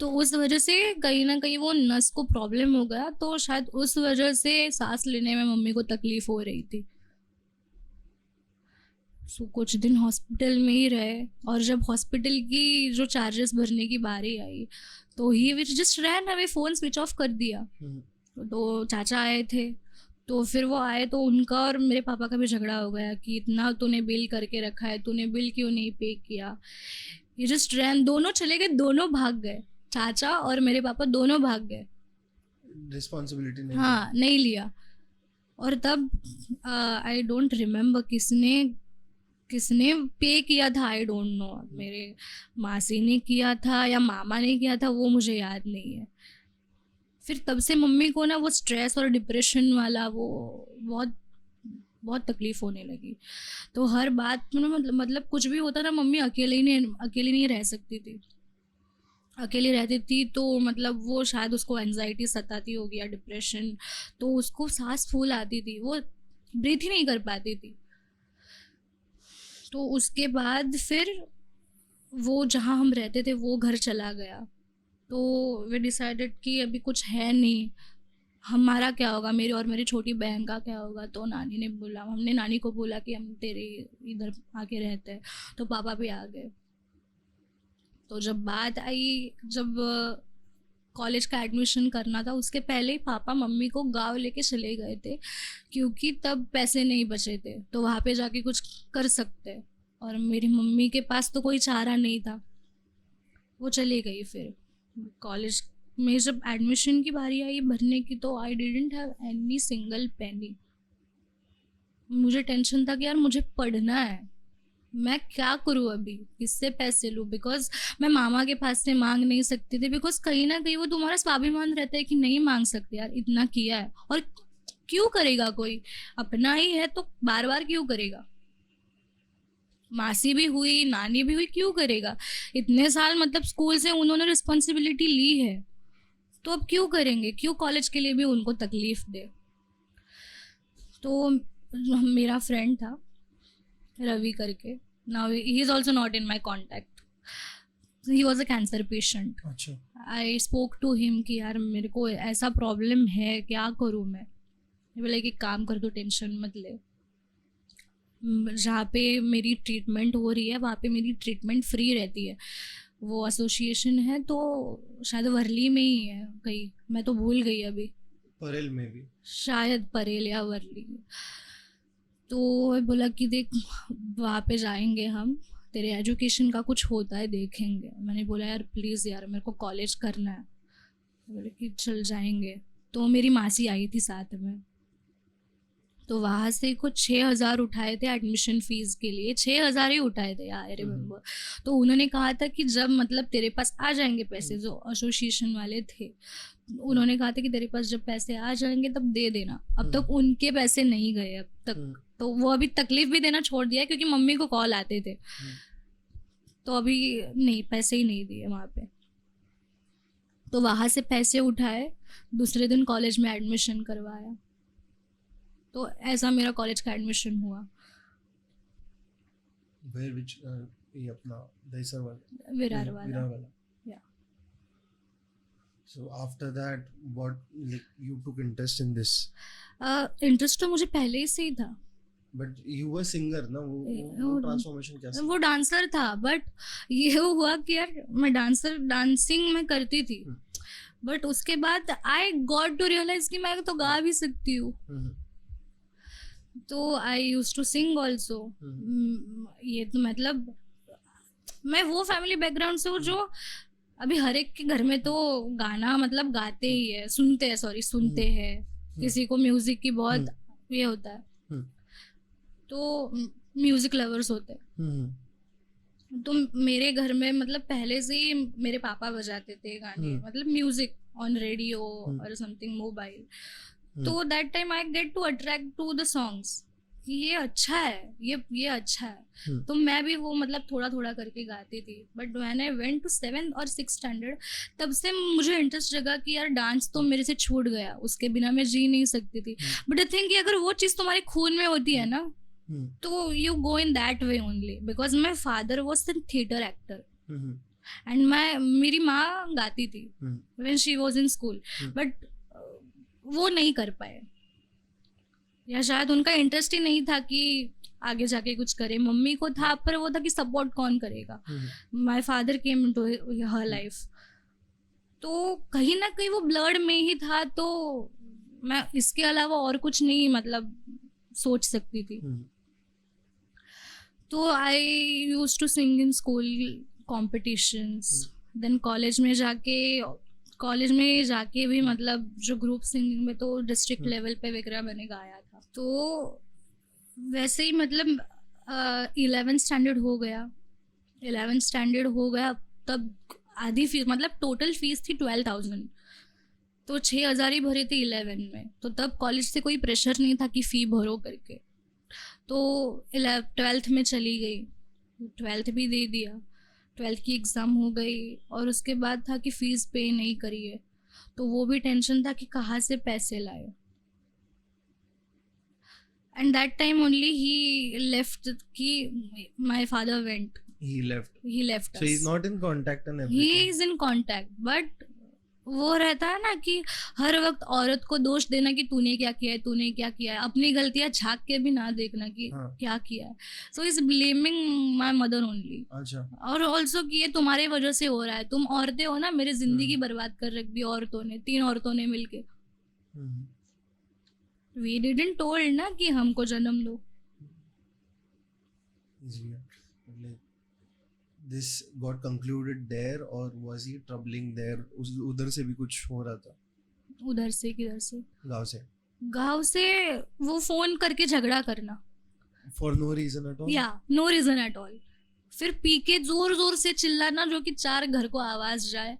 तो उस वजह से कहीं ना कहीं वो नस को प्रॉब्लम हो गया, तो शायद उस वजह से सांस लेने में मम्मी को तकलीफ हो रही थी. सो कुछ दिन हॉस्पिटल में ही रहे और जब हॉस्पिटल की जो चार्जेस भरने की बारी आई तो he which just ran away, phone switch off कर दिया. तो चाचा आए थे तो फिर वो आए तो उनका और मेरे पापा का भी झगड़ा हो गया कि इतना तूने बिल करके रखा है, तूने बिल क्यों नहीं पे किया. ये जस्ट रैन, दोनों चले गए, दोनों भाग गए. चाचा और मेरे पापा दोनों भाग गए. रिस्पॉन्सिबिलिटी नहीं. हाँ नहीं लिया. और तब आई डोंट रिमेम्बर किसने किसने पे किया था. आई डोंट नो, मेरे मासी ने किया था या मामा ने किया था, वो मुझे याद नहीं है. फिर तब से मम्मी को ना वो स्ट्रेस और डिप्रेशन वाला वो बहुत बहुत तकलीफ होने लगी. तो हर बात में मतलब कुछ भी होता था मम्मी अकेले नहीं रह सकती थी. अकेली रहती थी तो मतलब वो शायद उसको एंजाइटी सताती होगी या डिप्रेशन, तो उसको सांस फूल आती थी, वो ब्रीथ ही नहीं कर पाती थी. तो उसके बाद फिर वो जहाँ हम रहते थे वो घर चला गया. तो वे डिसाइडेड कि अभी कुछ है नहीं, हमारा क्या होगा, मेरी और मेरी छोटी बहन का क्या होगा. तो हमने नानी को बोला कि हम तेरे इधर आके रहते हैं. तो पापा भी आ गए. तो जब बात आई, जब कॉलेज का एडमिशन करना था उसके पहले ही पापा मम्मी को गांव लेके चले गए थे क्योंकि तब पैसे नहीं बचे थे तो वहाँ पे जाके कुछ कर सकते. और मेरी मम्मी के पास तो कोई चारा नहीं था, वो चली गई. फिर कॉलेज में जब एडमिशन की बारी आई भरने की तो I didn't have any single penny. मुझे टेंशन था कि यार मुझे पढ़ना है, मैं क्या करूँ अभी, किससे पैसे लूँ. बिकॉज मैं मामा के पास से मांग नहीं सकती थी, बिकॉज कहीं ना कहीं वो तुम्हारा स्वाभिमान रहता है कि नहीं मांग सकते यार, इतना किया है. और क्यों करेगा कोई, अपना ही है तो बार बार क्यों करेगा. मासी भी हुई, नानी भी हुई, क्यों करेगा. इतने साल मतलब स्कूल से उन्होंने रिस्पॉन्सिबिलिटी ली है तो अब क्यों करेंगे, क्यों कॉलेज के लिए भी उनको तकलीफ दे. तो मेरा फ्रेंड था रवि करके, now he is also not in my contact. He was a cancer patient. अच्छा. आई स्पोक टू हिम कि यार मेरे को ऐसा प्रॉब्लम है, क्या करूँ मैं. बोले कि काम कर, तो टेंशन मत ले, जहाँ पे मेरी ट्रीटमेंट हो रही है वहाँ पे मेरी ट्रीटमेंट फ्री रहती है. वो एसोसिएशन है तो शायद वर्ली में ही है कहीं, मैं तो भूल गई अभी, परेल में भी शायद परेल या वर्ली. तो बोला कि देख वहाँ पे जाएंगे हम, तेरे एजुकेशन का कुछ होता है देखेंगे. मैंने बोला यार प्लीज़ यार मेरे को कॉलेज करना है. बोले कि चल जाएंगे. तो मेरी मासी आई थी साथ में, तो वहाँ से कुछ 6,000 उठाए थे एडमिशन फीस के लिए, 6,000 ही उठाए थे, आई रिमेम्बर। तो उन्होंने कहा था कि जब मतलब तेरे पास आ जाएंगे पैसे, जो एसोसिएशन वाले थे, उन्होंने कहा था कि तेरे पास जब पैसे आ जाएंगे तब दे देना। अब तक उनके पैसे नहीं गए अब तक, तो वो अभी तकलीफ भी देना छोड़ दिया है, क्योंकि मम्मी को कॉल आते थे, तो अभी नहीं, पैसे ही नहीं दिए वहाँ पे। तो वहाँ से पैसे उठाए, दूसरे दिन कॉलेज में एडमिशन करवाया, तो ऐसा मेरा कॉलेज का एडमिशन हुआ। Where which ये अपना दहीसर वाला, विरार वाला। विरार वाला। Yeah. So after that, what like you took interest in this? Interest तो मुझे पहले ही से ही था, But you were singer ना, वो वो ट्रांसफॉर्मेशन कैसे? वो डांसर था, बट ये हुआ कि यार मैं डांसिंग में करती थी, बट उसके बाद आई गॉट टू रियलाइज कि मैं तो गा भी सकती हूँ, तो आई यूज टू सिंग ऑल्सो। ये तो मतलब मैं वो फैमिली बैकग्राउंड से हूँ जो अभी हर एक के घर में तो गाना मतलब गाते ही है, सुनते हैं, किसी को म्यूजिक की बहुत ये होता है, तो म्यूजिक लवर्स होते हैं। तो मेरे घर में मतलब पहले से ही मेरे पापा बजाते थे गाने, मतलब म्यूजिक ऑन रेडियो और समथिंग मोबाइल, तो that time I get to attract to the songs, ये अच्छा है, ये अच्छा है, तो मैं भी वो मतलब थोड़ा थोड़ा करके गाती थी। But when I went to 7th और 6th स्टैंडर्ड, तब से मुझे इंटरेस्ट जगा कि यार डांस तो मेरे से छूट गया, उसके बिना मैं जी नहीं सकती थी। बट आई थिंक अगर वो चीज़ तुम्हारे खून में होती है ना, तो you go in that way only, because my father was an theatre actor and मेरी माँ गाती थी when she was in school, but वो नहीं कर पाए, या शायद उनका इंटरेस्ट ही नहीं था कि आगे जाके कुछ करे। मम्मी को था, पर वो था कि सपोर्ट कौन करेगा। My father came into her life, तो कहीं ना कहीं वो ब्लड में ही था, तो मैं इसके अलावा और कुछ नहीं मतलब सोच सकती थी। तो I used to sing in school competitions, then college में जाके भी मतलब जो ग्रुप सिंगिंग में तो डिस्ट्रिक्ट लेवल पे वगैरह मैंने गाया था। तो वैसे ही मतलब 11th स्टैंडर्ड हो गया, तब आधी फीस मतलब टोटल फीस थी 12,000, तो 6,000 ही भरे थे 11 में। तो तब कॉलेज से कोई प्रेशर नहीं था कि फ़ी भरो करके, तो 12th में चली गई, 12th भी दे दिया, 12th की एग्ज़ाम हो गई, और उसके बाद था कि फ़ीस पे नहीं करी है, तो वो भी टेंशन था कि कहाँ से पैसे लाए। And that time only he left, कि my father went, He left. So he's not in contact and everything. He is in contact, but वो रहता है ना कि हर वक्त औरत को दोष देना कि तूने क्या किया है, अपनी गलतियां झांक के भी ना देखना कि क्या किया है। So is blaming my mother only. अच्छा। और ऑल्सो कि ये तुम्हारे वजह से हो रहा है, तुम औरतें हो ना, मेरी जिंदगी बर्बाद कर रख दी औरतों ने, 3 औरतों ने मिलके। वी डिडंट टोल्ड ना कि हमको जन्म दो। This got concluded there or was he troubling there? उधर से भी कुछ हो रहा था? उधर से किधर से? गाँव से वो फोन करके झगड़ा करना। For no reason at all? Yeah, no reason at all. फिर पी के जोर से चिल्लाना जो कि 4 घर को आवाज जाए,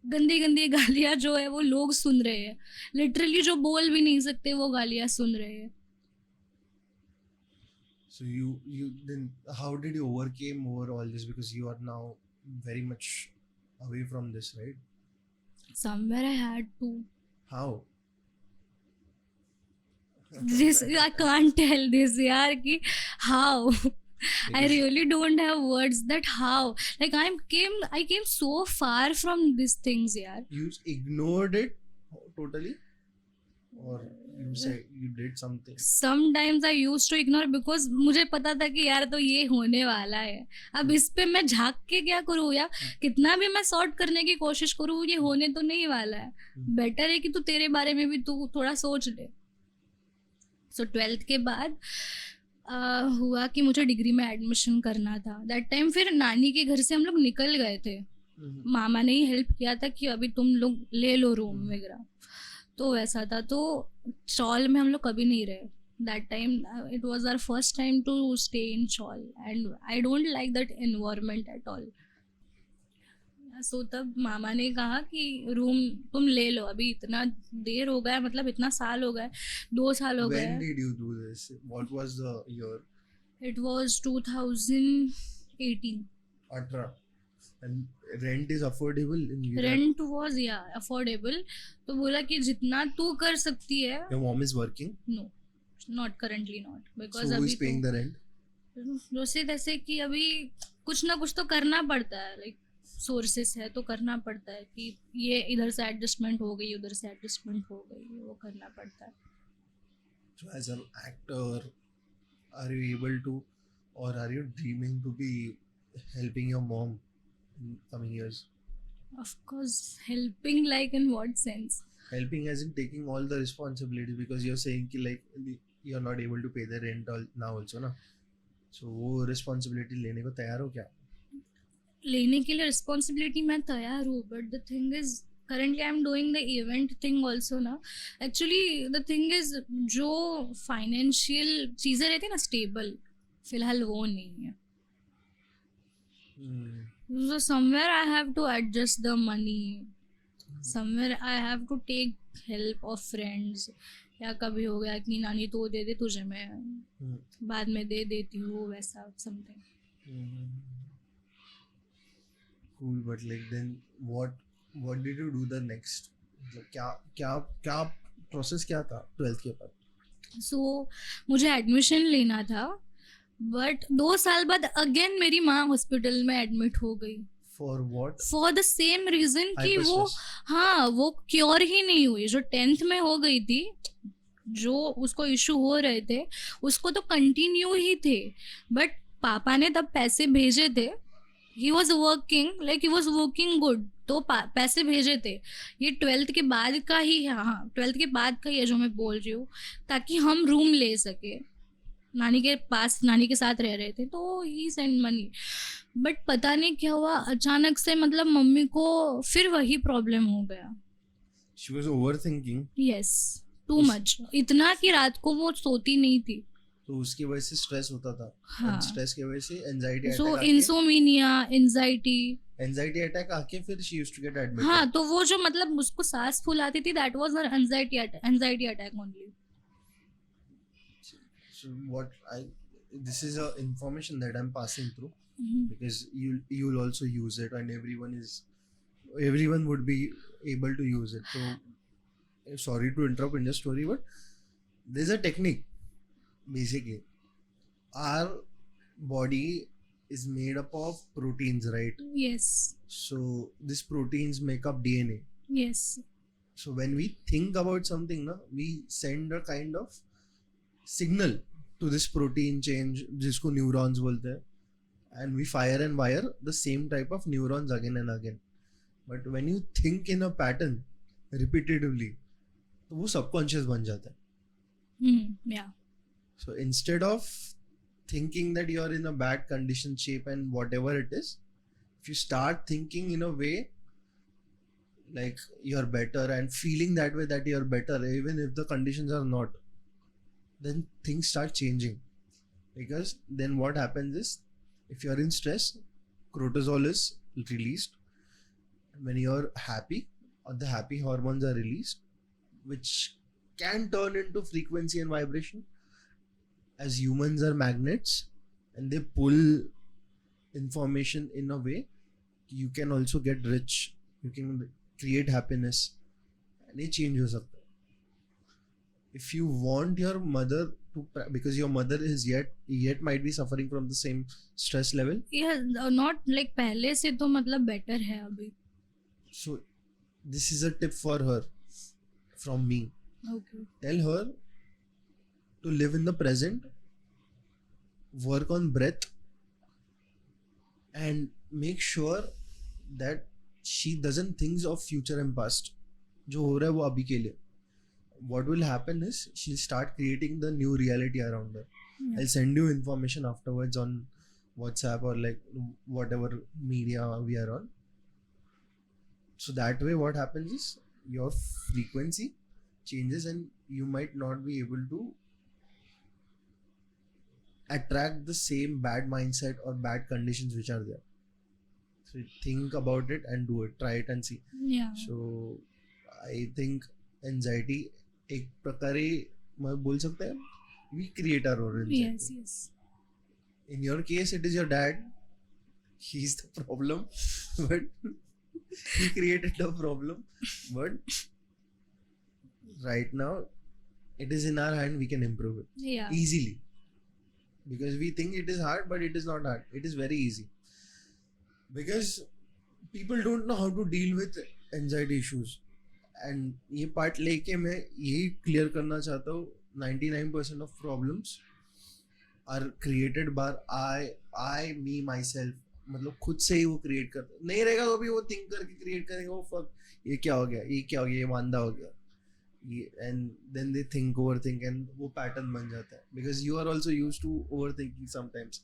गंदी गालियां जो है वो लोग सुन रहे हैं, लिटरली जो बोल भी नहीं सकते वो गालियां सुन रहे हैं। So you then how did you overcame over all this, because you are now very much away from this, right? Somewhere I had to. How? This I can't tell this yaar ki how. I really don't have words that how. Like I came so far from these things yaar. You ignored it totally, or you said you did something? Sometimes I used to ignore because मुझे पता था कि यार तो ये होने वाला है, अब इस पे मैं झांक के क्या करूँ, या कितना भी मैं सॉर्ट करने की कोशिश करूँ, ये होने तो नहीं वाला है। बेटर है कि तू तेरे बारे में भी तू थोड़ा सोच ले। सो 12th के बाद हुआ कि मुझे डिग्री में एडमिशन करना था। दैट टाइम फिर नानी के घर से हम लोग निकल गए थे, मामा ने ही हेल्प किया था कि अभी तुम लोग ले लो रूम वगैरह, तो वैसा था। तो स्टॉल में हम लोग कभी नहीं रहे, that time it was our first time to stay in Chawl, and I don't like that environment at all. सो तब मामा ने कहा कि रूम तुम ले लो, अभी इतना देर हो गया है, मतलब इतना साल हो गया है, 2 साल हो गए When हैं. did you do this? What was the year? It was 2018. 18. And rent is affordable in Gujarat? Rent was affordable. तो बोला कि जितना तू कर सकती है. Your mom is working? No, not currently not, because So who is अभी paying तो the rent? जैसे तैसे कि अभी कुछ ना कुछ तो करना पड़ता है, लाइक सोर्सेस है तो करना पड़ता है कि ये इधर से एडजस्टमेंट हो गई, उधर से एडजस्टमेंट हो गई, वो करना पड़ता है. So as an actor, are you able to, or are you dreaming to be helping your mom in coming years? Of course, helping like in what sense? Helping as in taking all the responsibility, because you're saying कि like you're not able to pay the rent now also ना. So वो responsibility लेने को तैयार हो क्या? लेने के लिए रिस्पॉन्सिबिलिटी मैं तैयार हूँ, but the thing is currently I'm doing the event thing also ना. Actually the thing is जो financial चीज़ें रहती है ना stable, फिलहाल वो नहीं है. So somewhere I have to adjust the money, somewhere I have to take help of friends. या कभी हो गया कि नानी तो दे दे तुझे, मैं बाद में दे देती हूँ, वैसा something. Cool, but like then what did you do the next? मतलब क्या प्रोसेस क्या था 12th के बाद? सो मुझे एडमिशन लेना था, बट 2 साल बाद अगेन मेरी माँ हॉस्पिटल में एडमिट हो गई. For what? For the same reason कि वो Hyperstress. हाँ वो क्योर ही नहीं हुई. जो 10th में हो गई थी, जो उसको इशू हो रहे थे उसको तो कंटिन्यू ही थे, बट पापा ने तब पैसे भेजे थे. ही वॉज वर्किंग गुड, तो पैसे भेजे थे. ये 12th के बाद का ही है, हाँ 12th के बाद का ही है जो मैं बोल रही हूँ, ताकि हम रूम ले सके. नानी के पास, नानी के साथ रह रहे थे, तो ही सेंड मनी. बट पता नहीं क्या हुआ अचानक से, मतलब मम्मी को फिर वही प्रॉब्लम हो गया. She was overthinking. Yes, too much, इतना कि रात को वो सोती नहीं थी. तो उसकी वजह से स्ट्रेस होता था. हाँ. स्ट्रेस की वजह से anxiety so attack insomnia, anxiety. Anxiety attack आके फिर she used to get admitted. हाँ, तो वो जो मतलब उसको सांस फूल आती थी, that was her anxiety attack only. So what this is a information that I'm passing through, because you'll also use it, and everyone would be able to use it. So sorry to interrupt in the story, but there's a technique. Basically, our body is made up of proteins, right? Yes. So these proteins make up DNA. Yes. So when we think about something, we send a kind of signal to this protein change, जिसको neurons बोलते हैं, and we fire and wire the same type of neurons again and again. But when you think in a pattern repetitively, तो वो subconscious बन जाता है. Yeah. So instead of thinking that you're in a bad condition, shape, and whatever it is, if you start thinking in a way like you're better and feeling that way, that you're better, even if the conditions are not, then things start changing. Because then what happens is, if you're in stress, cortisol is released. When you're happy, or the happy hormones are released, which can turn into frequency and vibration. As humans are magnets, and they pull information in a way, you can also get rich, you can create happiness, and ये change हो सकता है. If you want your mother to, because your mother is yet might be suffering from the same stress level. Yeah, not like पहले से तो मतलब better है अभी. So this is a tip for her from me. Okay. Tell her to live in the present, work on breath, and make sure that she doesn't think of future and past. जो हो रहा है वो अभी के लिए. What will happen is she'll start creating the new reality around her. Yeah. I'll send you information afterwards on WhatsApp or like whatever media we are on. So that way what happens is your frequency changes, and you might not be able to attract the same bad mindset or bad conditions which are there. So think about it and do it. Try it and see. Yeah. So I think anxiety एक प्रकारे मैं बोल सकते हैं we create our own anxiety. Yes, yes. In your case, it is your dad. He's the problem, but he created the problem. But right now, it is in our hand. We can improve it Yeah. easily because we think it is hard, but it is not hard. It is very easy because people don't know how to deal with anxiety issues. And ये part लेके मैं यही clear करना चाहता हूँ. 99% of problems are created by I, me, myself. मतलब खुद से ही वो क्रिएट करता नहीं रहेगा तो भी वो थिंक करके क्रिएट करेगा. वो फक ये क्या हो गया, ये क्या हो गया, ये वांदा हो गया, ये and then they think over think and वो पैटर्न बन जाता है because you are also use to over thinking sometimes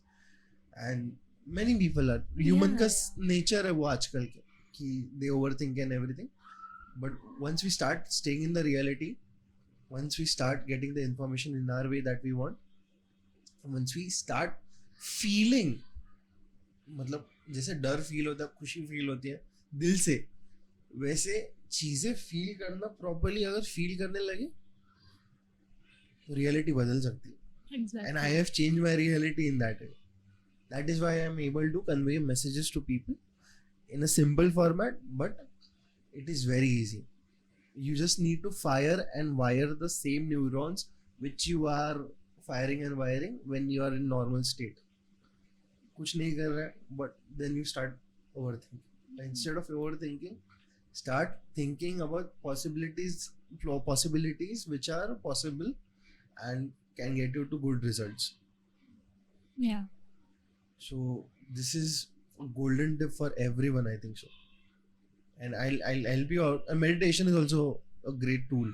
and many people are human का नेचर है वो आजकल के कि they over think and everything. But once we start staying in the reality, once we start getting the information in our way that we want, once we start feeling, मतलब जैसे डर फील होता है, खुशी फील होती है दिल से, वैसे चीजें फील करना प्रॉपर्ली अगर फील करने लगे तो रियलिटी बदल सकती है. Exactly. And I have changed my reality in that way. That is why I am able to convey messages to people in a simple format, but it is very easy. You just need to fire and wire the same neurons which you are firing and wiring when you are in normal state. कुछ नहीं कर रहा है, but then you start overthinking. Instead of overthinking, start thinking about possibilities which are possible and can get you to good results. Yeah. So this is a golden tip for everyone, I think so. And I'll help you out. And meditation is also a great tool.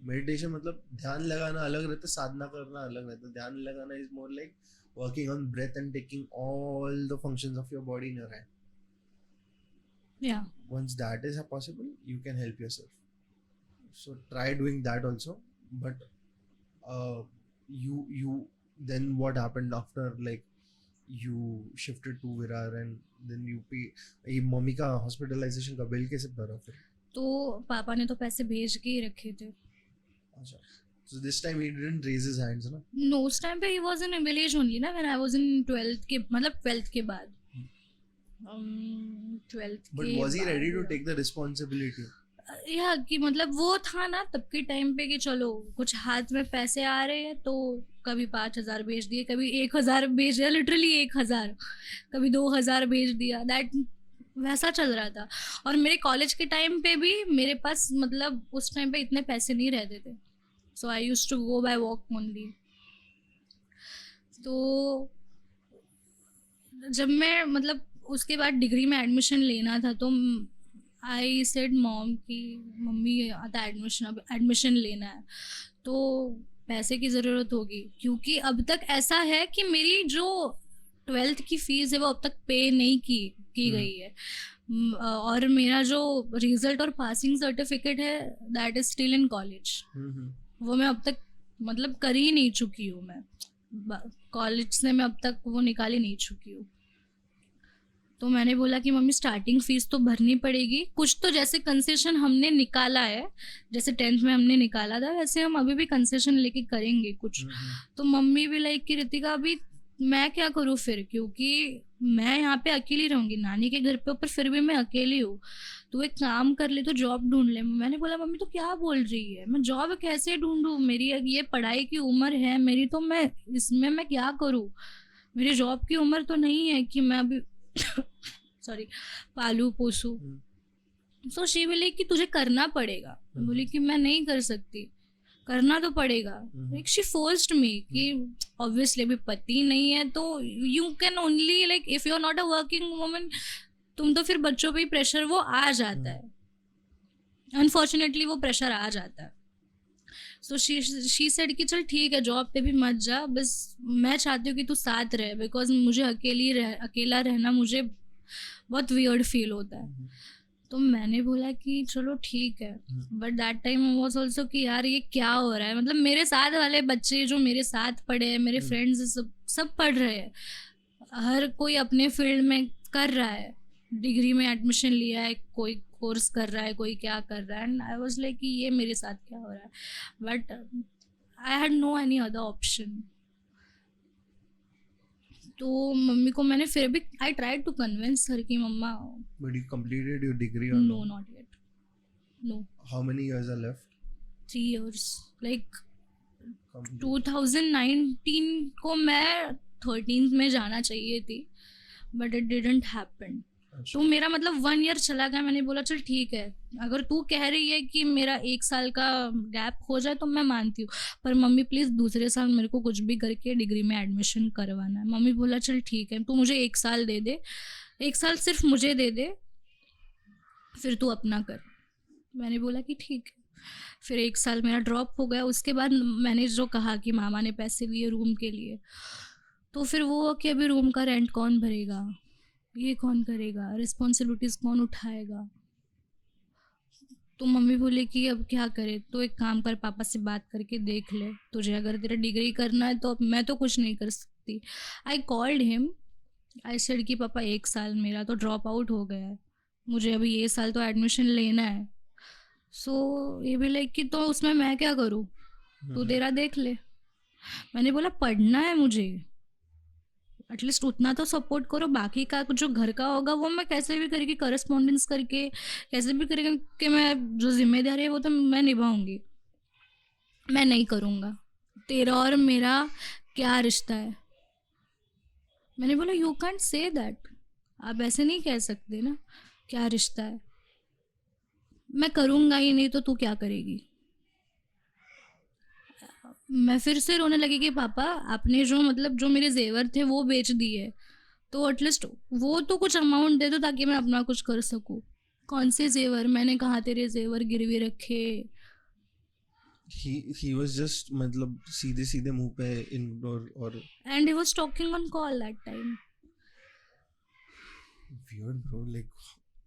Meditation मतलब ध्यान लगाना अलग रहता है, साधना करना अलग रहता है. ध्यान लगाना is more like working on breath and taking all the functions of your body in your hand. Yeah. Once that is possible, you can help yourself. So try doing that also. But you then what happened after like you shifted to Virar and then you pay. ये मम्मी का हॉस्पिटलाइजेशन का बिल कैसे भरा फिर? तो पापा ने तो पैसे भेज के ही रखे थे. अच्छा. So this time he didn't raise his hands, ना? No, उस टाइम पे he was in a village only ना, when I was in 12th के मतलब 12th के बाद. 12th But के was he ready to बाद. take the responsibility? या कि मतलब वो था ना तब के टाइम पे कि चलो कुछ हाथ में पैसे आ रहे हैं तो कभी 5,000 भेज दिए, कभी 1,000 भेज दिया, लिटरली 1,000, कभी 2,000 भेज दिया. दैट वैसा चल रहा था. और मेरे कॉलेज के टाइम पे भी मेरे पास मतलब उस टाइम पे इतने पैसे नहीं रहते थे. So I used to go by walk only. तो जब मैं मतलब उसके बाद डिग्री में एडमिशन लेना था तो आई सेड मॉम कि मम्मी आता एडमिशन लेना है तो पैसे की ज़रूरत होगी, क्योंकि अब तक ऐसा है कि मेरी जो 12th की फ़ीस है वो अब तक पे नहीं की गई है. और मेरा जो रिज़ल्ट और पासिंग सर्टिफिकेट है that is still in college. वो मैं अब तक मतलब कर ही नहीं चुकी हूँ. मैं कॉलेज से मैं अब तक वो निकाल ही नहीं चुकी हूँ. तो मैंने बोला कि मम्मी स्टार्टिंग फीस तो भरनी पड़ेगी, कुछ तो जैसे कंसेशन हमने निकाला है, जैसे 10th में हमने निकाला था वैसे हम अभी भी कंसेशन लेके करेंगे कुछ. तो मम्मी भी लाइक कि रितिका अभी मैं क्या करूँ फिर, क्योंकि मैं यहाँ पे अकेली रहूँगी नानी के घर पे, ऊपर फिर भी मैं अकेली हूँ. तो एक काम कर ले, तो जॉब ढूंढ ले. मैंने बोला मम्मी तो क्या बोल रही है, मैं जॉब कैसे ढूंढूँ, मेरी ये पढ़ाई की उम्र है मेरी, तो मैं इसमें मैं क्या करूँ, मेरी जॉब की उम्र तो नहीं है कि मैं अभी सॉरी पालू पोसू. सो शी बोली कि तुझे करना पड़ेगा. बोली कि मैं नहीं कर सकती, करना तो पड़ेगा. लाइक शी फोर्स्ड मी कि ऑब्वियसली अभी पति नहीं है तो you can only like if you are not a working woman, तुम तो फिर बच्चों पे ही प्रेशर वो आ जाता है. अनफॉर्चुनेटली वो प्रेशर आ जाता है. सो शी सेड कि चल ठीक है जॉब पे भी मत जा, बस मैं चाहती हूँ कि तू साथ रहे, बिकॉज मुझे अकेला रहना मुझे बहुत वियर्ड फील होता है. तो मैंने बोला कि चलो ठीक है, but that time was also कि यार ये क्या हो रहा है, मतलब मेरे साथ वाले बच्चे जो मेरे साथ पढ़े हैं, मेरे फ्रेंड्स सब सब पढ़ रहे हैं, हर कोई अपने फील्ड में कर रहा है, डिग्री में एडमिशन लिया है, कोई कोर्स कर रहा है, कोई क्या कर रहा है, एंड आई वाज लाइक कि ये मेरे साथ क्या हो रहा है, but I had no any other option. तो मम्मी को मैंने फिर भी I tried to convince her कि मम्मा But you completed your degree or no no? Not yet, no. How many years are left? 3 years, like Complete. 2019 को मैं 13th में जाना चाहिए थी, बट इट डिडंट हैपन. अच्छा. तो मेरा मतलब 1 ईयर चला गया. मैंने बोला चल ठीक है, अगर तू कह रही है कि मेरा 1 साल का गैप हो जाए तो मैं मानती हूँ, पर मम्मी प्लीज़ दूसरे साल मेरे को कुछ भी करके डिग्री में एडमिशन करवाना है. मम्मी बोला चल ठीक है, तू मुझे 1 साल दे दे, 1 साल सिर्फ मुझे दे दे, फिर तू अपना कर. मैंने बोला कि ठीक है. फिर 1 साल मेरा ड्रॉप हो गया. उसके बाद मैंने जो कहा कि मामा ने पैसे लिए रूम के लिए, तो फिर वो कि अभी रूम का रेंट कौन भरेगा, ये कौन करेगा, रिस्पॉन्सिबिलिटीज़ कौन उठाएगा. तो मम्मी बोली कि अब क्या करे, तो एक काम कर, पापा से बात करके देख ले, तुझे अगर तेरा डिग्री करना है तो अब मैं तो कुछ नहीं कर सकती. I called him, I said कि पापा 1 साल मेरा तो ड्रॉप आउट हो गया है, मुझे अभी ये साल तो एडमिशन लेना है. सो ये भी लाइक कि तो उसमें मैं क्या करूँ, तू तेरा देख ले. मैंने बोला पढ़ना है मुझे, एटलीस्ट उतना तो सपोर्ट करो, बाकी का जो घर का होगा वो मैं कैसे भी करके करस्पॉन्डेंस करके कैसे भी करके मैं जो जिम्मेदारी है वो तो मैं निभाऊंगी, मैं नहीं करूँगा. तेरा और मेरा क्या रिश्ता है. मैंने बोला यू कैंट से दैट, आप ऐसे नहीं कह सकते ना, क्या रिश्ता है, मैं करूँगा ही नहीं तो तू क्या करेगी. मैं फिर से रोने लगी कि पापा आपने जो मतलब जो मेरे जेवर थे वो बेच दिए, तो एटलीस्ट वो तो कुछ अमाउंट दे दो ताकि मैं अपना कुछ कर सकूँ. कौन से जेवर, मैंने कहा तेरे जेवर गिरवी रखे. He was just मतलब सीधे सीधे मुंह पे इग्नोर और and he was talking on call that time. weird bro, like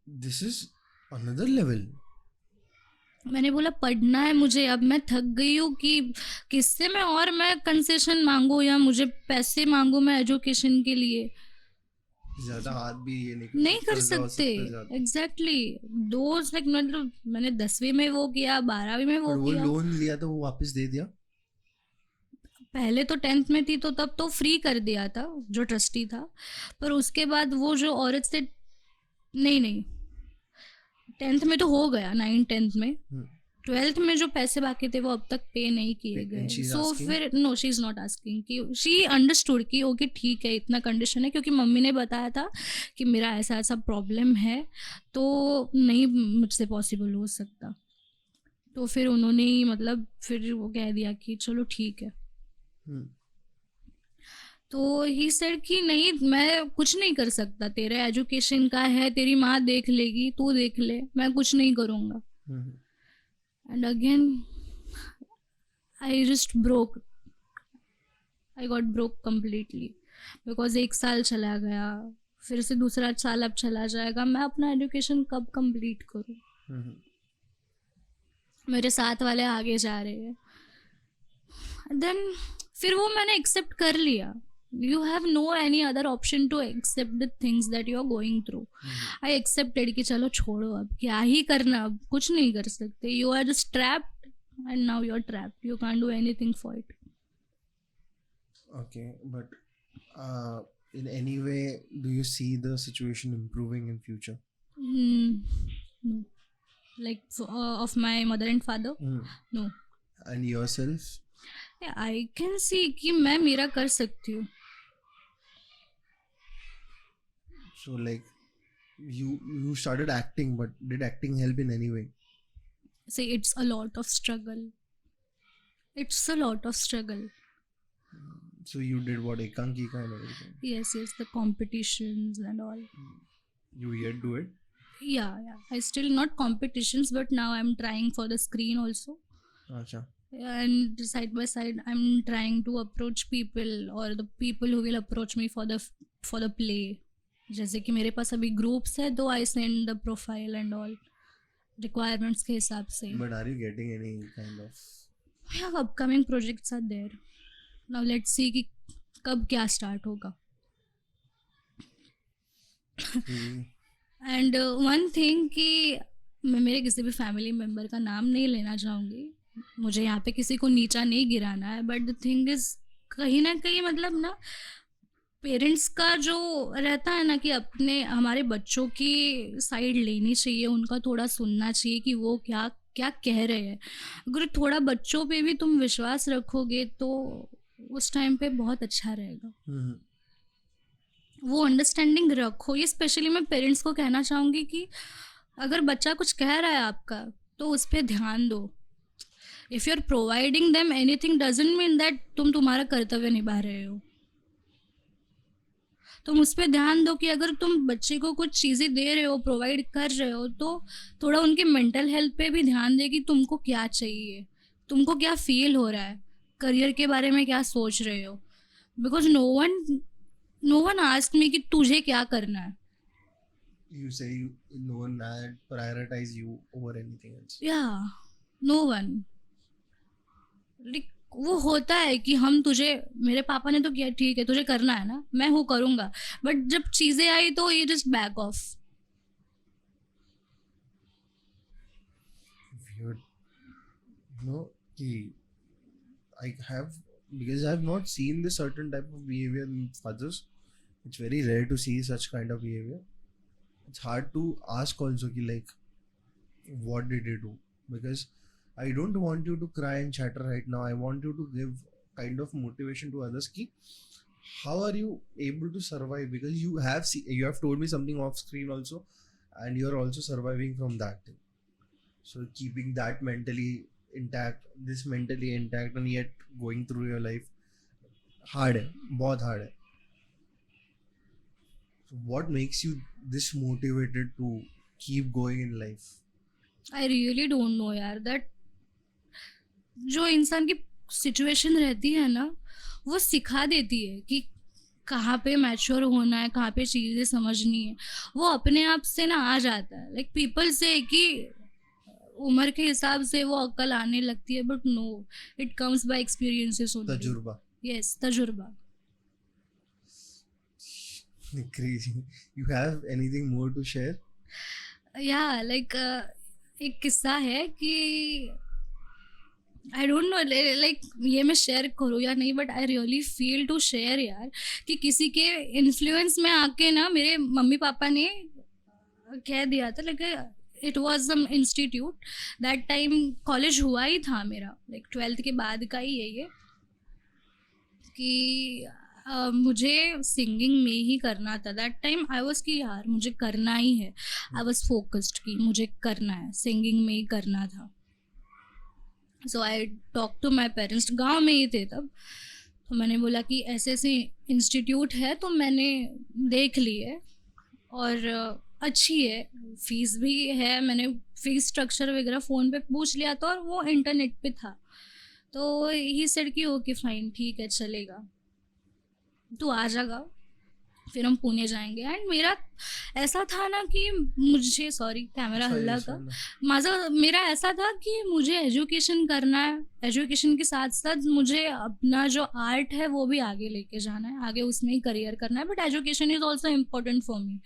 this is another level. मैंने बोला पढ़ना है मुझे, अब मैं थक गई हूँ कि किससे मैं कंसेशन मांगू या मुझे पैसे मांगू मैं एजुकेशन के लिए. ज्यादा हाथ भी ये नहीं कर कर्जा हो सकते. सकता है ज्यादा. एग्जैक्टली. दोस्त लाइक मतलब मैंने 10वीं में वो किया, 12वीं में वो और वो किया. लोन लिया तो वो वापस दे दिया. पहले तो 10th में थी तो तब तो फ्री कर दिया था जो ट्रस्टी था, पर उसके बाद वो जो औरत से नहीं 10th में तो हो गया, 9th-10th में. 12th में जो पैसे बाकी थे वो अब तक पे नहीं किए गए. And she's so asking? फिर no she is not asking, कि शी अंडरस्टूड कि ओके ठीक है इतना कंडीशन है, क्योंकि मम्मी ने बताया था कि मेरा ऐसा ऐसा प्रॉब्लम है तो नहीं मुझसे पॉसिबल हो सकता. तो फिर उन्होंने ही मतलब फिर वो कह दिया कि चलो ठीक है. तो ही सेड कि नहीं मैं कुछ नहीं कर सकता, तेरा एजुकेशन का है, तेरी माँ देख लेगी, तू देख ले, मैं कुछ नहीं करूँगा. And again I just broke, I got broke completely, because 1 साल चला गया, फिर से दूसरा साल अब चला जाएगा, मैं अपना एजुकेशन कब कंप्लीट करूँ. मेरे साथ वाले आगे जा रहे हैं. देन फिर वो मैंने एक्सेप्ट कर लिया. You have no any other option to accept the things that you are going through. I accepted कि चलो छोड़ो, अब क्या ही करना, अब कुछ नहीं कर सकते. You are just trapped and now you are trapped, you can do anything for it. Okay, but in any way do you see the situation improving in future? No, like of my mother and father, no. And yourself? I can see कि मैं मेरा कर सकती हूँ. So like you started acting, but did acting help in any way? See, it's a lot of struggle. It's a lot of struggle. So you did what, Ekankika and everything? Yes, the competitions and all. You yet do it? Yeah. I still not competitions, but now I'm trying for the screen also. Acha. And side by side, I'm trying to approach people, or the people who will approach me for the play. जैसे कि मेरे पास अभी ग्रुप्स है तो I send the profile and all requirements के हिसाब से. But are you getting any kind of? Yeah, upcoming projects are there. Now let's see कि कब क्या स्टार्ट होगा. Hmm. एंड वन थिंग कि मैं मेरे किसी भी फैमिली मेम्बर का नाम नहीं लेना चाहूँगी, मुझे यहाँ पे किसी को नीचा नहीं गिराना है, बट द थिंग इज़ कहीं ना कहीं मतलब ना पेरेंट्स का जो रहता है ना कि अपने हमारे बच्चों की साइड लेनी चाहिए, उनका थोड़ा सुनना चाहिए कि वो क्या क्या कह रहे हैं. अगर थोड़ा बच्चों पे भी तुम विश्वास रखोगे तो उस टाइम पे बहुत अच्छा रहेगा. Hmm. वो अंडरस्टैंडिंग रखो. ये स्पेशली मैं पेरेंट्स को कहना चाहूँगी कि अगर बच्चा कुछ कह रहा है आपका तो उस पर ध्यान दो. If you are providing them anything doesn't mean that तुम तुम्हारा कर्तव्य निभा रहे हो. तुम उस पर ध्यान दो कि अगर तुम बच्चे को कुछ चीज़ें दे रहे हो, प्रोवाइड कर रहे हो, तो थोड़ा उनके मेंटल हेल्थ पे भी ध्यान दे कि तुमको क्या चाहिए, तुमको क्या फील हो रहा है, करियर के बारे में क्या सोच रहे हो. Because no one ask me कि तुझे क्या करना है. You say no one had prioritize you over anything else. या नो वन. वो होता है कि हम तुझे, मेरे पापा ने तो किया, ठीक है तुझे करना है ना, मैं हूँ करूँगा, बट जब चीज़ें आई तो ये just back of. Weird. No, I have, because I have not seen this certain type of behavior in fathers. It's very rare to see such kind of behavior. It's hard to ask also ki like what did you do, because I don't want you to cry and chatter right now. I want you to give kind of motivation to others ki how are you able to survive, because you have told me something off screen also, and you're also surviving from that thing. So keeping that mentally intact, this mentally intact, and yet going through your life hard है, बहुत hard है. So what makes you this motivated to keep going in life? I really don't know यार. दैट जो इंसान की सिचुएशन रहती है ना, वो सिखा देती है कि कहाँ पे मैच्योर होना है, कहाँ पे चीज़ें समझनी है. वो अपने आप से ना आ जाता है. लाइक पीपल से कि उम्र के हिसाब से वो अक्ल आने लगती है, but no, it comes by experiences only. तजुर्बा. यस, तजुर्बा. Crazy. You have anything more to share? या लाइक एक किस्सा है कि आई डोंट नो लाइक ये मैं शेयर करूँ या नहीं, but I really feel to share यार. कि किसी के इन्फ्लुएंस में आके ना मेरे मम्मी पापा ने कह दिया था. Like it was some institute. That time college हुआ ही था मेरा, लाइक 12th के बाद का ही है ये, कि मुझे सिंगिंग में ही करना था. दैट टाइम आई वॉज कि यार मुझे करना ही है. आई वॉज फोकस्ड कि मुझे करना है, सिंगिंग में ही करना था. So I talk to my parents, गाँव में ही थे तब. तो मैंने बोला कि ऐसे ऐसे इंस्टीट्यूट है, तो मैंने देख ली है और अच्छी है, फीस भी है. मैंने फीस स्ट्रक्चर वगैरह फ़ोन पे पूछ लिया था और वो इंटरनेट पे था. तो ही सेड कि ओके फाइन, ठीक है चलेगा, तू आ जाएगा, फिर हम पुणे जाएंगे. एंड मेरा ऐसा था ना कि मुझे, सॉरी कैमरा हल्ला का, मेरा ऐसा था कि मुझे एजुकेशन करना है, एजुकेशन के साथ साथ मुझे अपना जो आर्ट है वो भी आगे लेके जाना है, आगे उसमें ही करियर करना है. But education is also important for me.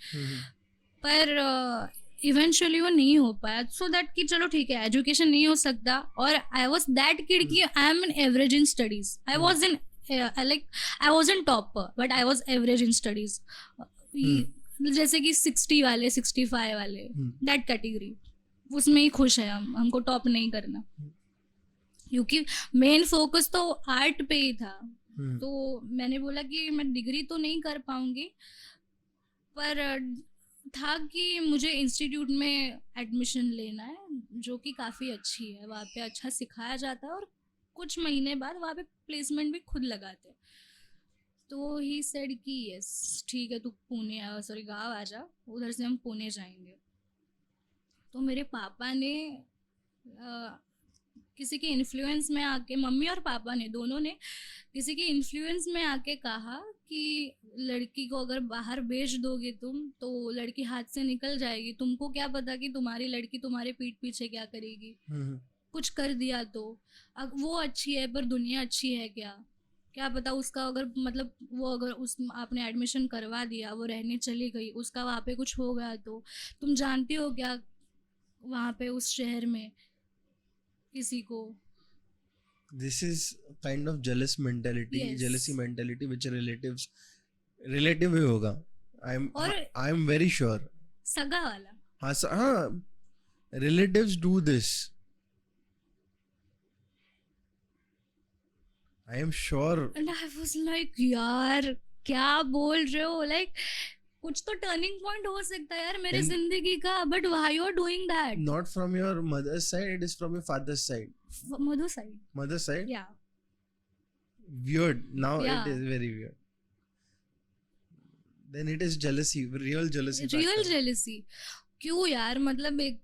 पर इवेंचुअली वो नहीं हो पाया. सो दैट कि चलो ठीक है, एजुकेशन नहीं हो सकता. और आई वॉज दैट किड कि I am an average in studies. I was in like I was in topper, but I was average in studies. जैसे कि 60 वाले, 65 वाले, दैट कैटेगरी, उसमें ही खुश है हम. हमको टॉप नहीं करना, क्योंकि मेन फोकस तो आर्ट पे ही था. तो मैंने बोला कि मैं डिग्री तो नहीं कर पाऊंगी, पर था कि मुझे इंस्टीट्यूट में एडमिशन लेना है, जो कि काफ़ी अच्छी है. वहाँ पे अच्छा सिखाया जाता है और कुछ महीने बाद वहाँ पे प्लेसमेंट भी खुद लगाते हैं. तो ही सेड कि यस ठीक है, तू पुणे गाँव आ जा, उधर से हम पुणे जाएंगे. तो मेरे पापा ने किसी के इन्फ्लुएंस में आके, मम्मी और पापा ने दोनों ने किसी के इन्फ्लुएंस में आके कहा कि लड़की को अगर बाहर भेज दोगे तुम तो लड़की हाथ से निकल जाएगी, तुमको क्या पता कि तुम्हारी लड़की तुम्हारे पीठ पीछे क्या करेगी, कुछ कर दिया तो। अब वो अच्छी है पर दुनिया अच्छी है क्या, क्या पता उसका अगर मतलब वो अगर उस आपने एडमिशन करवा दिया, वो रहने चली गई, उसका वहाँ पे कुछ हो गया तो तुम जानती हो क्या वहाँ पे उस शहर में किसी को। This is kind of jealous mentality, Yes. jealousy mentality which relative ही होगा. और I'm very sure. सगा वाला। हाँ, relatives do this. I am sure. And I was like यार क्या बोल रहे हो, लाइक कुछ तो टर्निंग पॉइंट हो सकता है यार मेरी And- जिंदगी का, but why you are doing that. Not from your mother's side, it is from your father's side. Madhu side, Mother's side? या Weird. Now Yeah. it is very weird. Then it is jealousy, real jealousy. Real factor. Jealousy. क्यों यार, मतलब एक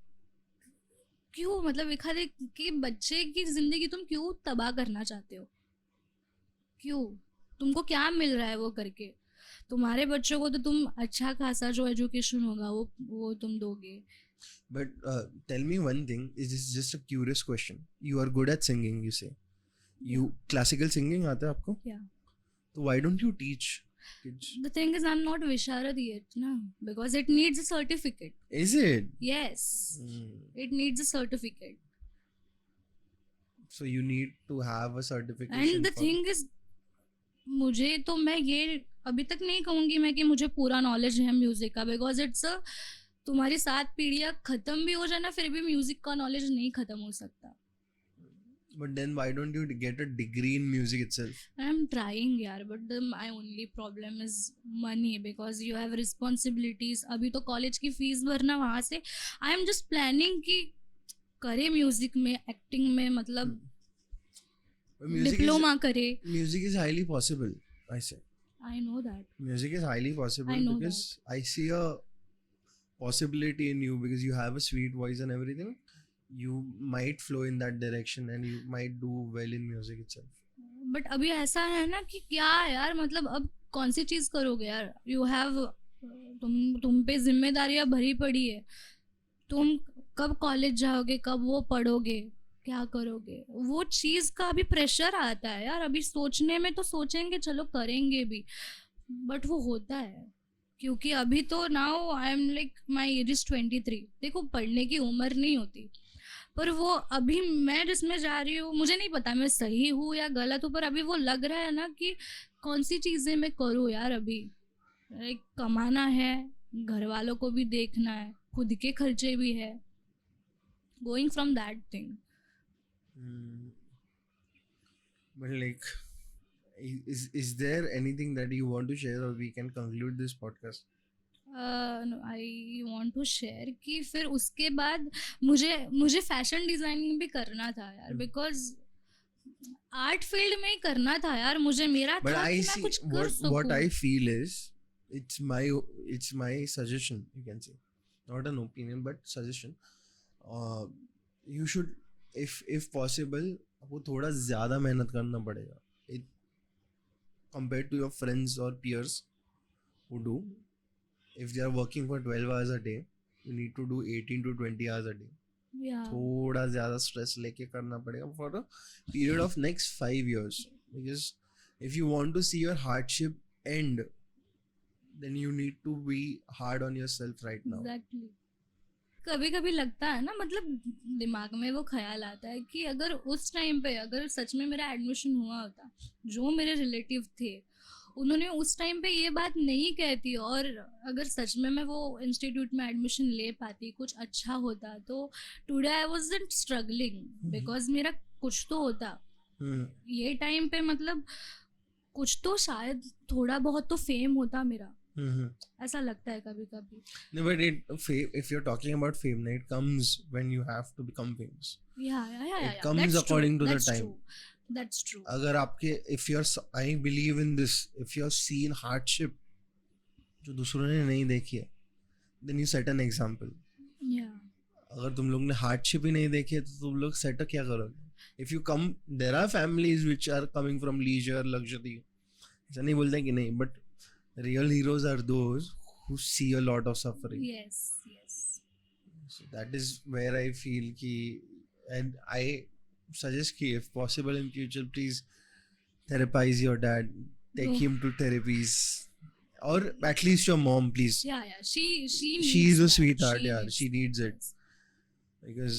क्यों, मतलब एक आधे के बच्चे की जिंदगी तुम क्यों तबाह करना चाहते हो, क्यों, तुमको क्या मिल रहा है वो करके। तुम्हारे बच्चों को तो तुम अच्छा खासा जो एजुकेशन होगा वो तुम दोगे। But tell me one thing, is this just a curious question? You are good at singing, you say. You classical singing आता है आपको? Yeah. So why don't you teach kids? The thing is I'm not Visharad yet na, because it needs a certificate. Is it? Yes, it needs a certificate. So you need to have a certification. And the thing is मुझे तो मैं ये अभी तक नहीं कहूँगी मैं कि मुझे पूरा नॉलेज है म्यूजिक का, बिकॉज इट्स अ तुम्हारी 7 पीढ़ियाँ खत्म भी हो जाए ना फिर भी म्यूजिक का नॉलेज नहीं खत्म हो सकता। But then why don't you get a degree in music itself? I am trying यार, but my only problem is money, because you have responsibilities. अभी तो कॉलेज की फीस भरना, वहाँ से आई एम जस्ट प्लानिंग कि करे म्यूजिक में, एक्टिंग में, मतलब But music डिप्लोमा करे। music is highly possible, I say. I know that. Music is highly possible I know because I see a possibility in you because you have a sweet voice and everything. You might flow in that direction and you might do well in music itself. But अभी ऐसा है ना कि क्या यार, मतलब अब कौन सी चीज करोगे यार, यू हैव तुम पे जिम्मेदारियां भरी पड़ी है, तुम कब कॉलेज जाओगे, कब वो पढ़ोगे, क्या करोगे, वो चीज का अभी प्रेशर आता है यार। अभी सोचने में तो सोचेंगे चलो करेंगे भी, बट वो होता है क्योंकि अभी तो now I am like my age is 23। देखो पढ़ने की उम्र नहीं होती, पर वो अभी मैं जिसमें जा रही हूँ, मुझे नहीं पता मैं सही हूँ या गलत हूँ, पर अभी वो लग रहा है ना कि कौन सी चीजें मैं करूँ यार। अभी लाइक कमाना है, घर वालों को भी देखना है, खुद के खर्चे भी है, going from that thing. But like, is there anything that you want to share or we can conclude this podcast? I want to share कि फिर उसके बाद मुझे फैशन डिजाइनिंग भी करना था यार, बिकॉज आर्ट फील्ड में ही करना था यार मुझे। मेरा But था I कि मैं see कुछ कर what I सकूं। feel is it's my suggestion, you can say, not an opinion but suggestion. You should, if possible, आपको थोड़ा ज़्यादा मेहनत करना पड़ेगा compared to your friends or peers who do. If they are working for 12 hours a day, you need to do 18 to 20 hours a day. Yeah. थोड़ा ज़्यादा स्ट्रेस लेके करना पड़ेगा for a period of next 5 years, because if you want to see your hardship end, then you need to be hard on yourself right now. Exactly. कभी कभी लगता है ना, मतलब दिमाग में वो ख्याल आता है कि अगर उस टाइम पे अगर सच में मेरा एडमिशन हुआ होता, जो मेरे रिलेटिव थे उन्होंने उस टाइम पे ये बात नहीं कहती, और अगर सच में मैं वो इंस्टीट्यूट में एडमिशन ले पाती, कुछ अच्छा होता, तो today I wasn't struggling, because मेरा कुछ तो होता। ये टाइम पे मतलब कुछ तो शायद थोड़ा बहुत तो फेम होता मेरा, ऐसा लगता है कभी कभी। No, but if you're talking about fame, it comes when you have to become famous. Yeah. It comes according to the time. That's true. अगर आपके I believe in this, if you're seen hardship जो दूसरों ने नहीं देखी है, then you set an example. Yeah. अगर तुम लोग ने hardship ही नहीं देखी है तो तुम लोग set क्या करोगे? If you come, there are families which are coming from leisure, luxury, ऐसा नहीं बोलते कि नहीं, but real heroes are those who see a lot of suffering. yes, yes. So that is where I feel ki, and I suggest ki if possible in future, please therapize your dad, take Oh. him to therapies, or at least your mom, please. Yeah, yeah. She needs She's a that. sweetheart, She yeah. needs She that, needs it. yes. Because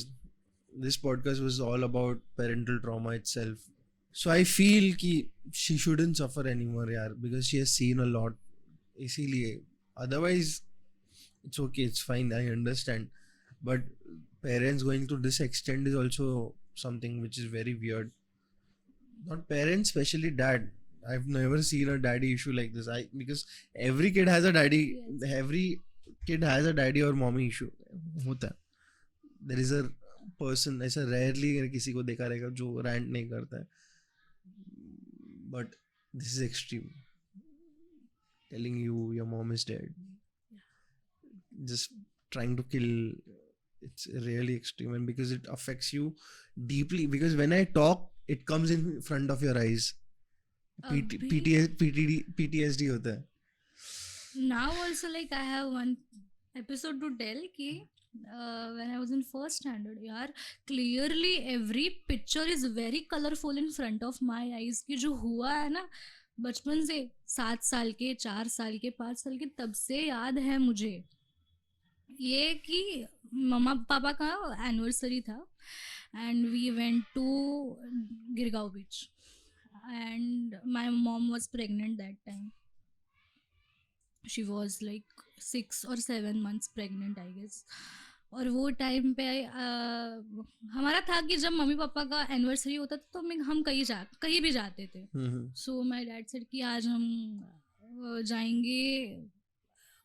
this podcast was all about parental trauma itself. So I feel ki she shouldn't suffer anymore, yaar, because she has seen a lot. इसीलिए, otherwise it's okay, it's fine, I understand. But parents going to this extent is also something which is very weird. Not parents, especially dad. I've never seen a daddy issue like this. Because every kid has a daddy. Yes. Every kid has a daddy or mommy issue. होता है. There is a person, ऐसा rarely किसी को देखा रहेगा जो rant नहीं करता है. But this is extreme. Telling you your mom is dead. Just trying to kill. It's really extreme, and because it affects you deeply. Because when I talk, it comes in front of your eyes. PTSD होता है. Now also, like, I have one episode to tell कि when I was in first standard, यार clearly every picture is very colorful in front of my eyes कि जो हुआ है ना बचपन से 7 साल के 4 साल के 5 साल के तब से याद है मुझे ये कि मम्मा पापा का एनिवर्सरी था and we went to Girgaon beach and my mom was pregnant that time she was like 6 or 7 months pregnant I guess और वो टाइम पे हमारा था कि जब मम्मी पापा का एनिवर्सरी होता था तो हम कहीं भी जाते थे सो माय डैड सेड कि आज हम जाएंगे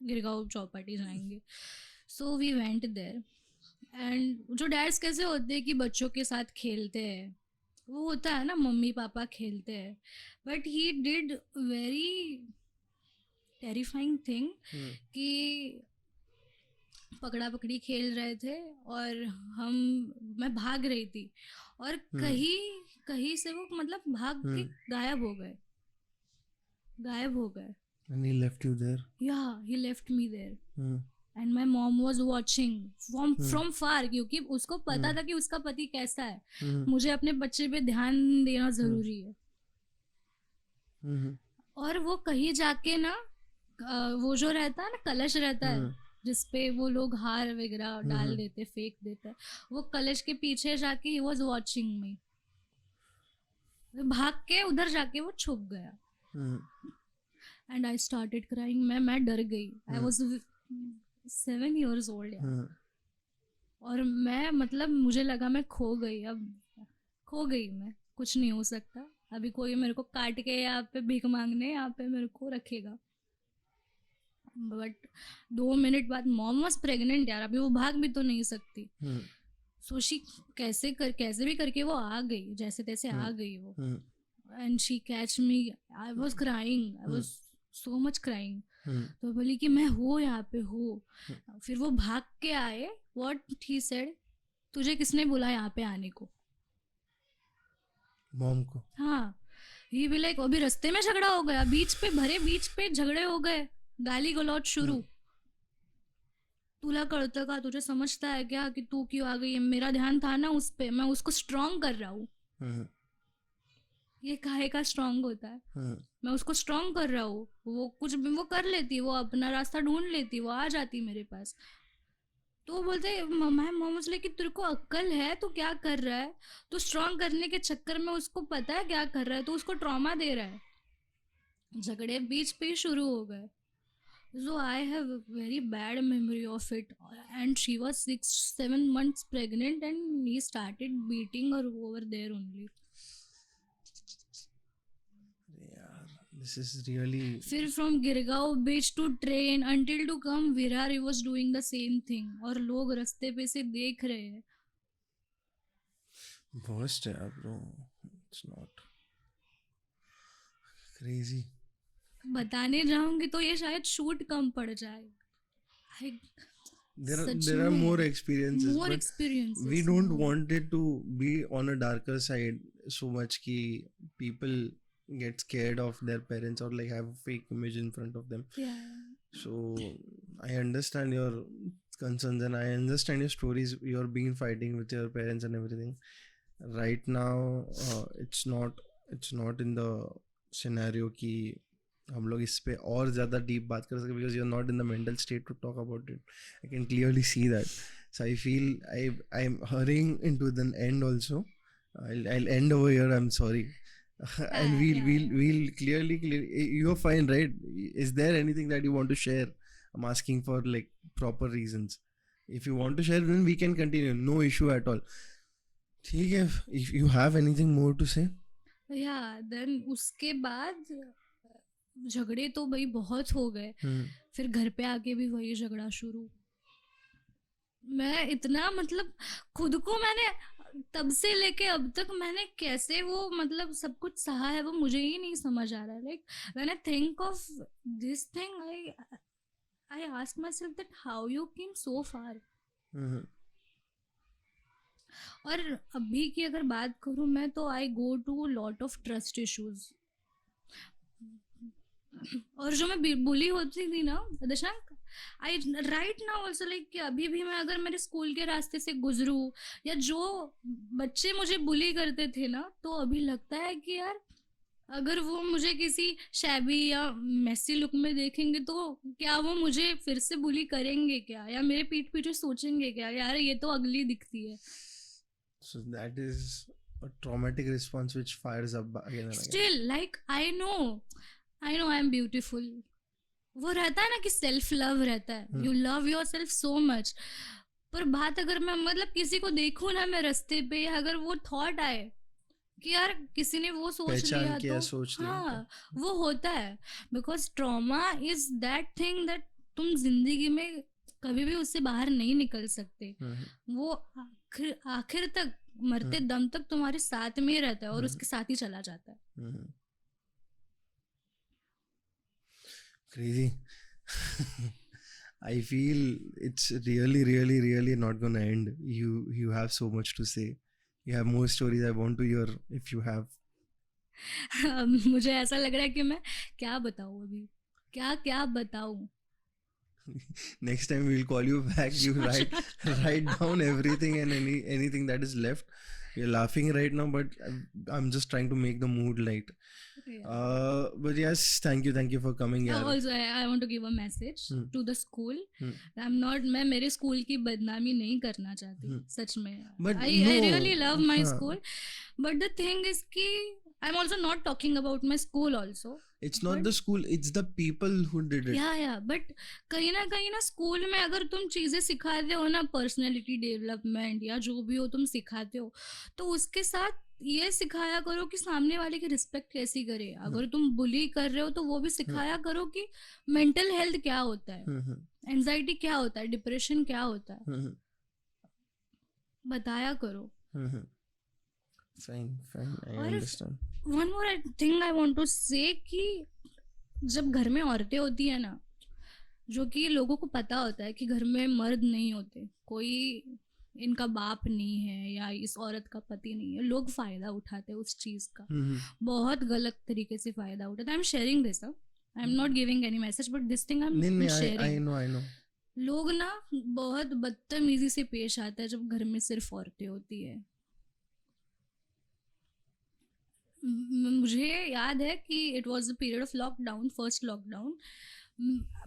गिरगांव चौपाटी जाएंगे so we went there and जो डैड्स कैसे होते हैं कि बच्चों के साथ खेलते हैं वो होता है ना मम्मी पापा खेलते हैं but he did very terrifying thing कि पकड़ा पकड़ी खेल रहे थे और मैं भाग रही थी और कहीं से वो मतलब भाग के गायब हो गए And he left you there. Yeah, he left me there. And my mom was watching from far क्योंकि उसको पता था कि उसका पति कैसा है मुझे अपने बच्चे पे ध्यान देना जरूरी है और वो कहीं जाके ना वो जो रहता है ना कलश रहता है जिसपे वो लोग हार वगैरह डाल देते फेंक देते वो कलश के पीछे जाके ही वॉज वॉचिंग मी भाग के उधर जाके वो छुप गया एंड आई स्टार्टेड क्राइंग मैं डर गई आई वॉज 7 years old और मैं मतलब मुझे लगा मैं खो गई मैं कुछ नहीं हो सकता अभी कोई मेरे को काट के यहाँ पे भीख मांगने यहाँ पे मेरे को रखेगा बट 2 मिनट बाद मॉम वाज प्रेग्नेंट यार अभी वो भाग भी तो नहीं सकती सो शी कैसे भी करके वो आ गई जैसे तैसे आ गई वो and she catch me I was crying I was so much crying तो बोली कि मैं हूँ यहाँ पे हूँ फिर वो भाग के आए व्हाट ही सेड तुझे किसने बोला यहाँ पे आने को मॉम को हाँ ही भी लाइक अभी रास्ते में झगड़ा हो गया बीच पे झगड़े हो गए गाली गलौज शुरू तुला कळतं का तुझे समझता है क्या कि तू क्यों आ गई मेरा ध्यान था ना उस पे मैं उसको स्ट्रॉन्ग कर रहा हूँ ये काहे का स्ट्रॉन्ग होता है मैं उसको स्ट्रॉन्ग कर रहा हूँ वो कुछ भी वो कर लेती वो अपना रास्ता ढूंढ लेती वो आ जाती मेरे पास तो बोलते मॉम उसने कि तेरे को अक्ल है तो क्या कर रहा है तो स्ट्रॉन्ग करने के चक्कर में उसको पता है क्या कर रहा है तो उसको ट्रॉमा दे रहा है झगड़े बीच पे ही शुरू हो गए So I have a very bad memory of it and she was 6-7 months pregnant and he started beating her over there only. Yeah, this is really. फिर from Girgaon beach to train until to come Virar he was doing the same thing और लोग रास्ते पे से देख रहे हैं. Worst है bro. It's not crazy. बताने जाऊंगी तो ये शायद शूट कम पड़ जाए there are more experiences we don't want it to be on a darker side so much ki people get scared of their parents or like have a fake image in front of them. Yeah. So I understand your concerns and I understand your stories. You're been fighting with your parents and everything. Right now, it's not in the scenario कि हम लोग इस पे और ज़्यादा deep बात कर सके because you're not in the mental state to talk about it. I can clearly see that. So I feel I'm hurrying into the end also. I'll end over here. I'm sorry. And we'll clearly you're fine, right? Is there anything that you want to share? I'm asking for like proper reasons. If you want to share, then we can continue. No issue at all. ठीक है. If you have anything more to say, या देन उसके बाद झगड़े तो भाई बहुत हो गए. फिर घर पे आके भी वही झगड़ा शुरू. मैं इतना मतलब खुद को मैंने तब से लेके अब तक मैंने कैसे वो मतलब सब कुछ सहा है वो मुझे ही नहीं समझ आ रहा. Like when I think of this thing I ask my self that how you came so far. और अभी की अगर बात करूँ मैं तो I go to lot of trust issues. और जो मैं बुली होती थी ना Dashank, I right now also like कि अभी भी मैं अगर मेरे स्कूल के रास्ते से गुजरूँ या जो बच्चे मुझे बुली करते थे ना, तो अभी लगता है कि यार अगर वो मुझे किसी शैबी या मेसी लुक में देखेंगे तो क्या वो मुझे फिर से बुली करेंगे क्या, या मेरे पीठ पीछे सोचेंगे क्या यार ये तो अगली दिखती है. so that is a traumatic response which fires up again and again. Still like I know I am beautiful. वो रहता है ना कि सेल्फ लव रहता है, you love your self so much. पर बात अगर मैं मतलब किसी को देखूं ना मैं रास्ते पे, या अगर वो थॉट आए कि यार किसी ने वो सोच पहचान लिया किया, तो सोच लिया हाँ वो होता है. Because trauma is that thing that तुम जिंदगी में कभी भी उससे बाहर नहीं निकल सकते. वो आखिर तक मरते दम तक तुम्हारे साथ में ही रहता है और उसके साथ ही चला जाता है. Crazy. I feel it's really not gonna end. You have so much to say. You have more stories I want to hear if you have. मुझे ऐसा लग रहा है कि मैं क्या बताऊं अभी, क्या बताऊं. Next time we'll call you back. You write down everything and anything that is left. You're laughing right now, but I'm just trying to make the mood light. Yeah. But yes, thank you for coming here. Also, I want to give a message to the school. I'm not, मैं मेरे स्कूल की बदनामी नहीं करना चाहती सच में. But I really love my school, but the thing is कि I'm also not talking about my school also. It's not the school, it's the people who did it. Yeah, but कहीं ना स्कूल में अगर तुम चीज़ें सिखाते हो ना, पर्सनैलिटी डेवलपमेंट या जो भी हो तुम सिखाते हो, तो उसके साथ ये सिखाया करो कि सामने वाले की रिस्पेक्ट कैसी करे. अगर तुम बुली कर रहे हो तो वो भी सिखाया करो कि मेंटल हेल्थ क्या होता है, एंजाइटी क्या होता है, डिप्रेशन क्या होता है, बताया करो. Fine, I understand. One more thing I want to say कि जब घर में औरतें होती है ना, जो कि लोगों को पता होता है कि घर में मर्द नहीं होते, कोई इनका बाप नहीं है या इस औरत का पति नहीं है, लोग फायदा उठाते हैं उस चीज का. बहुत गलत तरीके से फायदा उठाते. I am sharing this, I am not giving any message, but this thing I am sharing. I know. लोग ना बहुत बदतमीजी से पेश आता है जब घर में सिर्फ औरतें होती है. मुझे याद है कि it was the period of lockdown, first lockdown.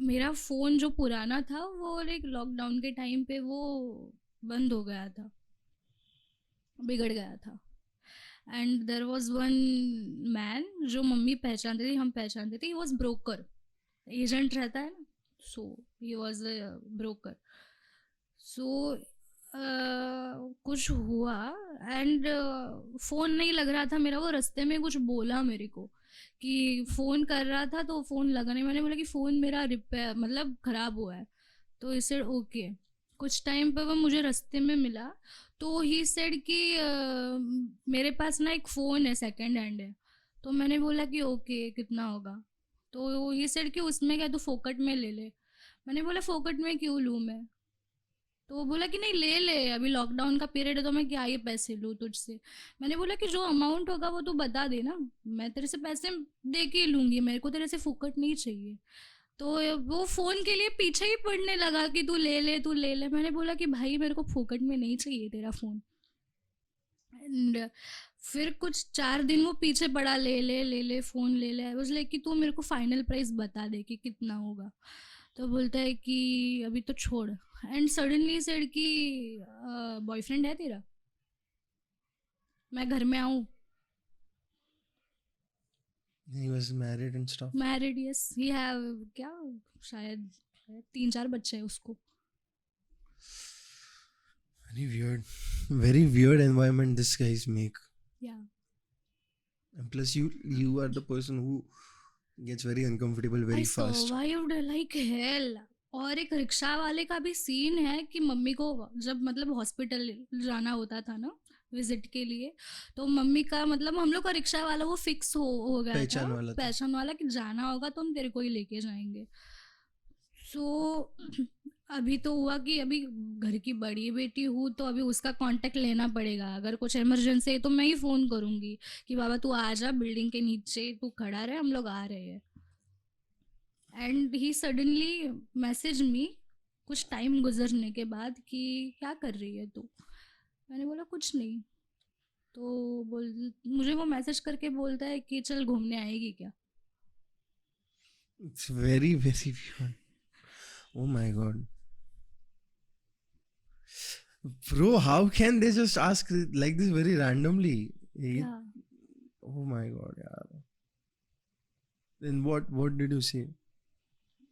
मेरा फ़ोन जो पुराना था वो लाइक लॉकडाउन के टाइम पे वो बंद हो गया था, बिगड़ गया था. And there was one man जो मम्मी पहचानते थे, हम पहचानते थे. ही वॉज ब्रोकर, एजेंट रहता है ना, सो ही वॉज अ ब्रोकर. सो कुछ हुआ एंड फ़ोन नहीं लग रहा था मेरा. वो रास्ते में कुछ बोला मेरे को कि फ़ोन कर रहा था तो फ़ोन लगा नहीं. मैंने बोला कि फ़ोन मेरा रिपेयर मतलब ख़राब हुआ है. तो ही सेड ओके. कुछ टाइम पे वो मुझे रास्ते में मिला तो ही सेड कि मेरे पास ना एक फ़ोन है सेकंड हैंड है. तो मैंने बोला कि ओके कितना होगा. तो ही सेड कि उसमें क्या तू फोकट में ले ले. मैंने बोला फोकट में क्यों लूँ मैं, तो वो बोला कि नहीं ले ले, अभी लॉकडाउन का पीरियड है तो मैं क्या ही पैसे लूँ तुझसे। मैंने बोला कि जो अमाउंट होगा वो तू बता दे ना, मैं तेरे से पैसे दे के ही लूँगी, मेरे को तेरे से फुकट नहीं चाहिए। तो वो फ़ोन के लिए पीछे ही पड़ने लगा कि तू ले ले, तू ले ले। मैंने बोला कि भाई मेरे को फुकट में नहीं चाहिए तेरा फ़ोन। एंड फिर कुछ 4 दिन वो पीछे पड़ा, ले ले ले ले फ़ोन ले ले। आई वाज़ लाइक कि तू मेरे को फाइनल प्राइस बता दे कि कितना होगा। तो बोलता है कि अभी तो छोड़। एंड सडनली सेड कि बॉयफ्रेंड है तेरा, मैं घर में आऊँ। He was married and stuff. Married, yes he have, क्या शायद 3-4 बच्चे हैं उसको। Very weird environment this guys make. या And plus you are the person who gets very uncomfortable very I fast. Survived like hell. और एक रिक्शा वाले का भी सीन है कि मम्मी को जब मतलब हॉस्पिटल जाना होता था ना विजिट के लिए, तो मम्मी का मतलब हम लोग का रिक्शा वाला वो फिक्स हो गया पहचान था, वाला था। पहचान वाला कि जाना होगा तो हम तेरे को ही लेके जाएंगे। सो अभी तो हुआ कि अभी घर की बड़ी बेटी हूँ तो अभी उसका कांटेक्ट लेना पड़ेगा, अगर कुछ इमरजेंसी है तो मैं ही फ़ोन करूँगी कि बाबा तू आ जा, बिल्डिंग के नीचे तू खड़ा रहे, हम लोग आ रहे हैं। And he suddenly message me कुछ टाइम गुजरने के बाद कि क्या कर रही है तू। मैंने बोला कुछ नहीं। तो बोल मुझे वो मैसेज करके बोलता है कि चल घूमने आएगी क्या। It's very weird. Oh my god. Bro, how can they just ask like this very randomly? Yeah. Oh my god, yaar. Then what did you say?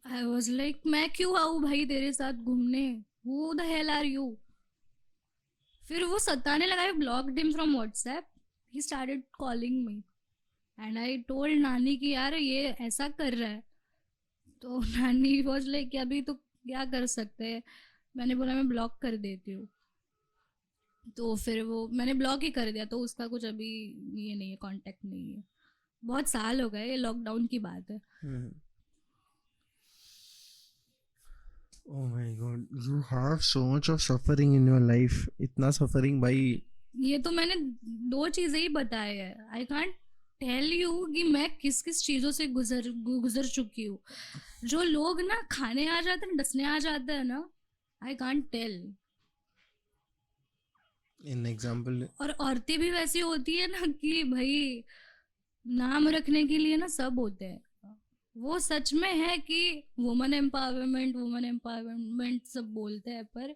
I was like मैं क्यों आऊँ भाई तेरे साथ घूमने, who the hell are you. फिर वो सताने लगा, blocked him from WhatsApp, he started calling me and I told नानी कि यार ये ऐसा कर रहा है। तो नानी वॉज लाइक कि अभी तो क्या कर सकते हैं। मैंने बोला मैं ब्लॉक कर देती हूँ। तो फिर वो मैंने ब्लॉक ही कर दिया, तो उसका कुछ अभी ये नहीं है, कांटेक्ट नहीं है। बहुत साल हो गए, ये लॉकडाउन की बात है। Oh my god, you have so much of suffering in your life. इतना suffering भाई। ये तो मैंने 2 चीज़ें ही बताई है। आई कांट टेल यू कि मैं किस किस चीज़ों से गुजर चुकी हूँ। जो लोग ना खाने आ जाते हैं, डसने आ जाते हैं ना, I can't tell. In example, और औरतें भी वैसी होती है ना कि भाई नाम रखने के लिए ना सब होते हैं। वो सच में है कि वुमन एम्पावरमेंट सब बोलते हैं, पर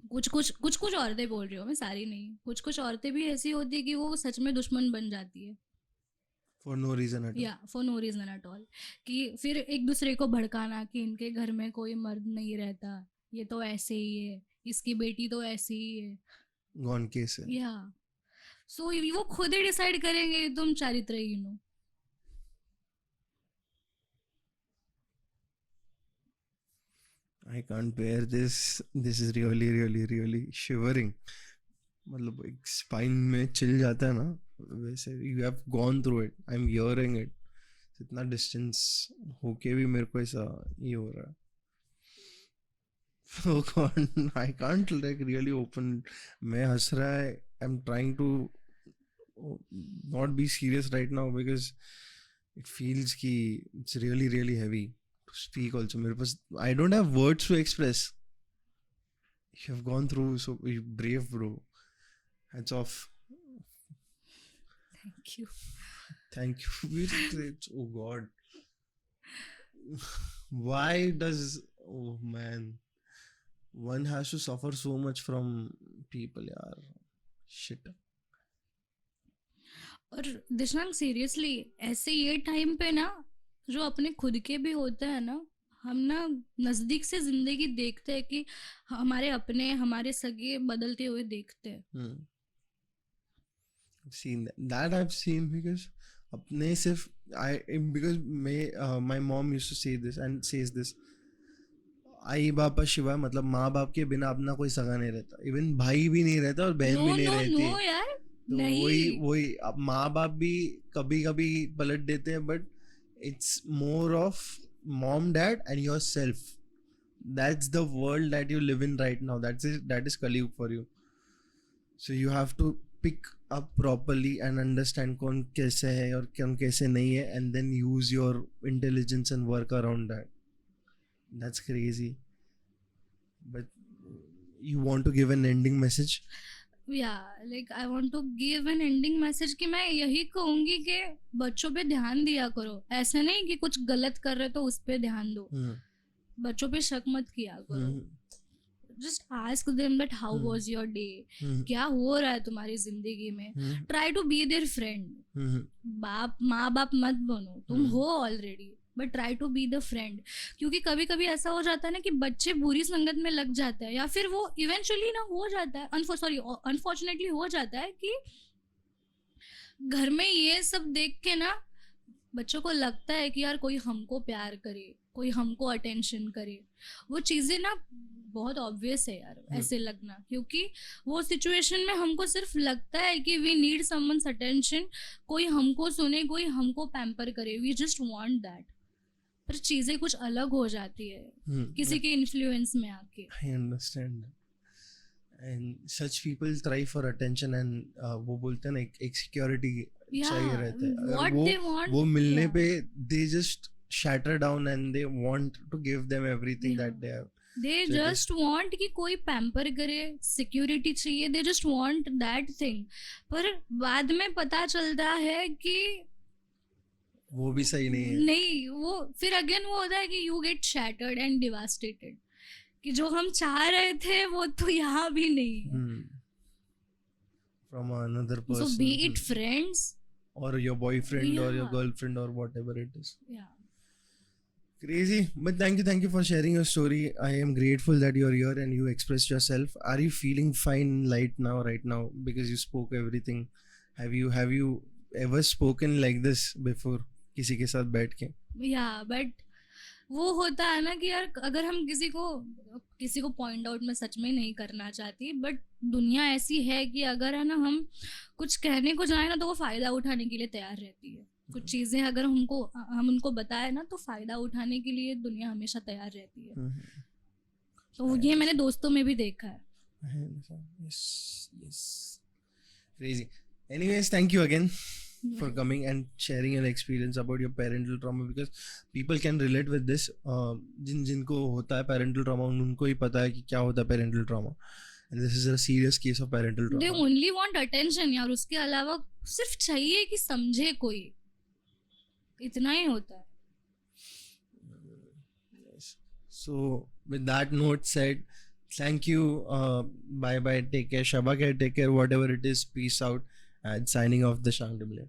कुछ औरतें बोल रही हूँ मैं, सारी नहीं। कुछ औरतें भी ऐसी होती है कि वो सच में दुश्मन बन जाती है। for no reason at all. या for no reason at all. कि फिर एक दूसरे को भड़काना कि इनके घर में कोई मर्द नहीं रहता, ये तो ऐसे ही है, इसकी बेटी तो ऐसी ही है। Gone case है। या सो वो खुद ही डिसाइड करेंगे तुम चारित्रहीन हो। I can't bear this. This is really shivering. मतलब एक spine में चिल जाता है ना वैसे। You have gone through it. I'm hearing it. इतना distance होके भी मेरे को ऐसा ये हो रहा है। Oh God, I can't like really open. मैं हंस रहा है। I'm trying to not be serious right now because it feels कि it's really heavy to speak also. मेरे पास I don't have words to express. You have gone through, so you're brave, bro. Hats off. Thank you. Thank you. Very great. Oh God. Why does, oh man, one has to suffer so much from people, yaar. Shit. और दिशांग सीरियसली ऐसे ये टाइम पे ना जो अपने खुद के भी होते हैं ना, हम ना नज़दीक से ज़िंदगी देखते हैं कि हमारे अपने हमारे सगे बदलते हुए देखते हैं। I've seen that I've seen because अपने सिर्फ because my mom used to say this and says this, आई बापा शिवा, मतलब माँ बाप के बिना अपना कोई सगा नहीं रहता, इवन भाई भी नहीं रहता और बहन भी नहीं रहती। नो यार, तो वही अब माँ बाप भी कभी कभी पलट देते हैं, but it's more of mom dad and your self that's the world that you live in right now. That's it, that is Kaliyug for you. So you have to pick up properly and understand कौन कैसे है और कौन कैसे नहीं है, and then use your intelligence and work around that. That's crazy. But you want to give an ending message? Like I want to give an ending message कि मैं यही कहूंगी कि बच्चों पे ध्यान दिया करो. ऐसा नहीं कि कुछ गलत कर रहे तो उस पे ध्यान दो. बच्चों पे शक मत किया करो. Just ask them that how was your day, क्या हो रहा है तुम्हारी जिंदगी में. Try to be their friend. माँ बाप मत बनो, तुम हो already, but try to be the friend. क्योंकि कभी कभी ऐसा हो जाता है ना कि बच्चे बुरी संगत में लग जाते हैं, या फिर वो इवेंचुअली ना हो जाता है, अनफॉर्चुनेटली हो जाता है कि घर में ये सब देख के ना बच्चों को लगता है कि यार कोई हमको प्यार करे, कोई हमको अटेंशन करे. वो चीज़ें ना बहुत ऑब्वियस है यार ऐसे लगना, क्योंकि वो सिचुएशन में हमको सिर्फ लगता है कि वी नीड समवन्स अटेंशन, कोई हमको सुने, कोई हमको पैम्पर करे, वी जस्ट वांट दैट. पर चीज़ें कुछ अलग हो जाती है किसी के इन्फ्लुएंस में आके. I understand. And such people thrive for attention and वो बोलते हैं ना एक security चाहिए रहता है. what और they want, वो मिलने yeah. पे they just shatter down and they want to give them everything Yeah. that they have. They So it just want कि कोई पैम्पर करे, सिक्योरिटी चाहिए, they just want that thing. पर बाद में पता चलता है कि वो भी सही नहीं है. नहीं, वो फिर अगेन वो होता है कि you get shattered and devastated, कि जो हम चाह रहे थे वो तो यहाँ भी नहीं है. From another so person. B it friends. Or your boyfriend or your Yeah. girlfriend or whatever it is. या Crazy. But thank you for sharing your story. I am grateful that you're here and you expressed yourself. Are you feeling fine right now because you spoke everything? Have you ever spoken like this before किसी के साथ बैठ के? या बट वो होता है ना कि यार अगर हम किसी को पॉइंट आउट में सच में नहीं करना चाहती, बट दुनिया ऐसी है कि अगर है ना हम कुछ कहने को जाए ना तो वो फ़ायदा उठाने के लिए तैयार रहती है. कुछ चीज़ें अगर हम उनको बताए ना तो फ़ायदा उठाने के लिए दुनिया हमेशा तैयार रहती है. तो ये मैंने दोस्तों में भी देखा है. Yes. Crazy. Anyways, thank you again for coming and sharing your experience about your parental trauma, because people can relate with this. जिनको होता है parental trauma उनको ही पता है कि क्या होता है parental trauma. And this is a serious case of parental they trauma. Only want attention यार, उसके अलावा सिर्फ चाहिए कि समझे कोई, इतना ही होता है. Yes. So with that note said, thank you. Bye bye. Take care. Shaba care. Take care. Whatever it is. Peace out. And signing off the Shangdimle.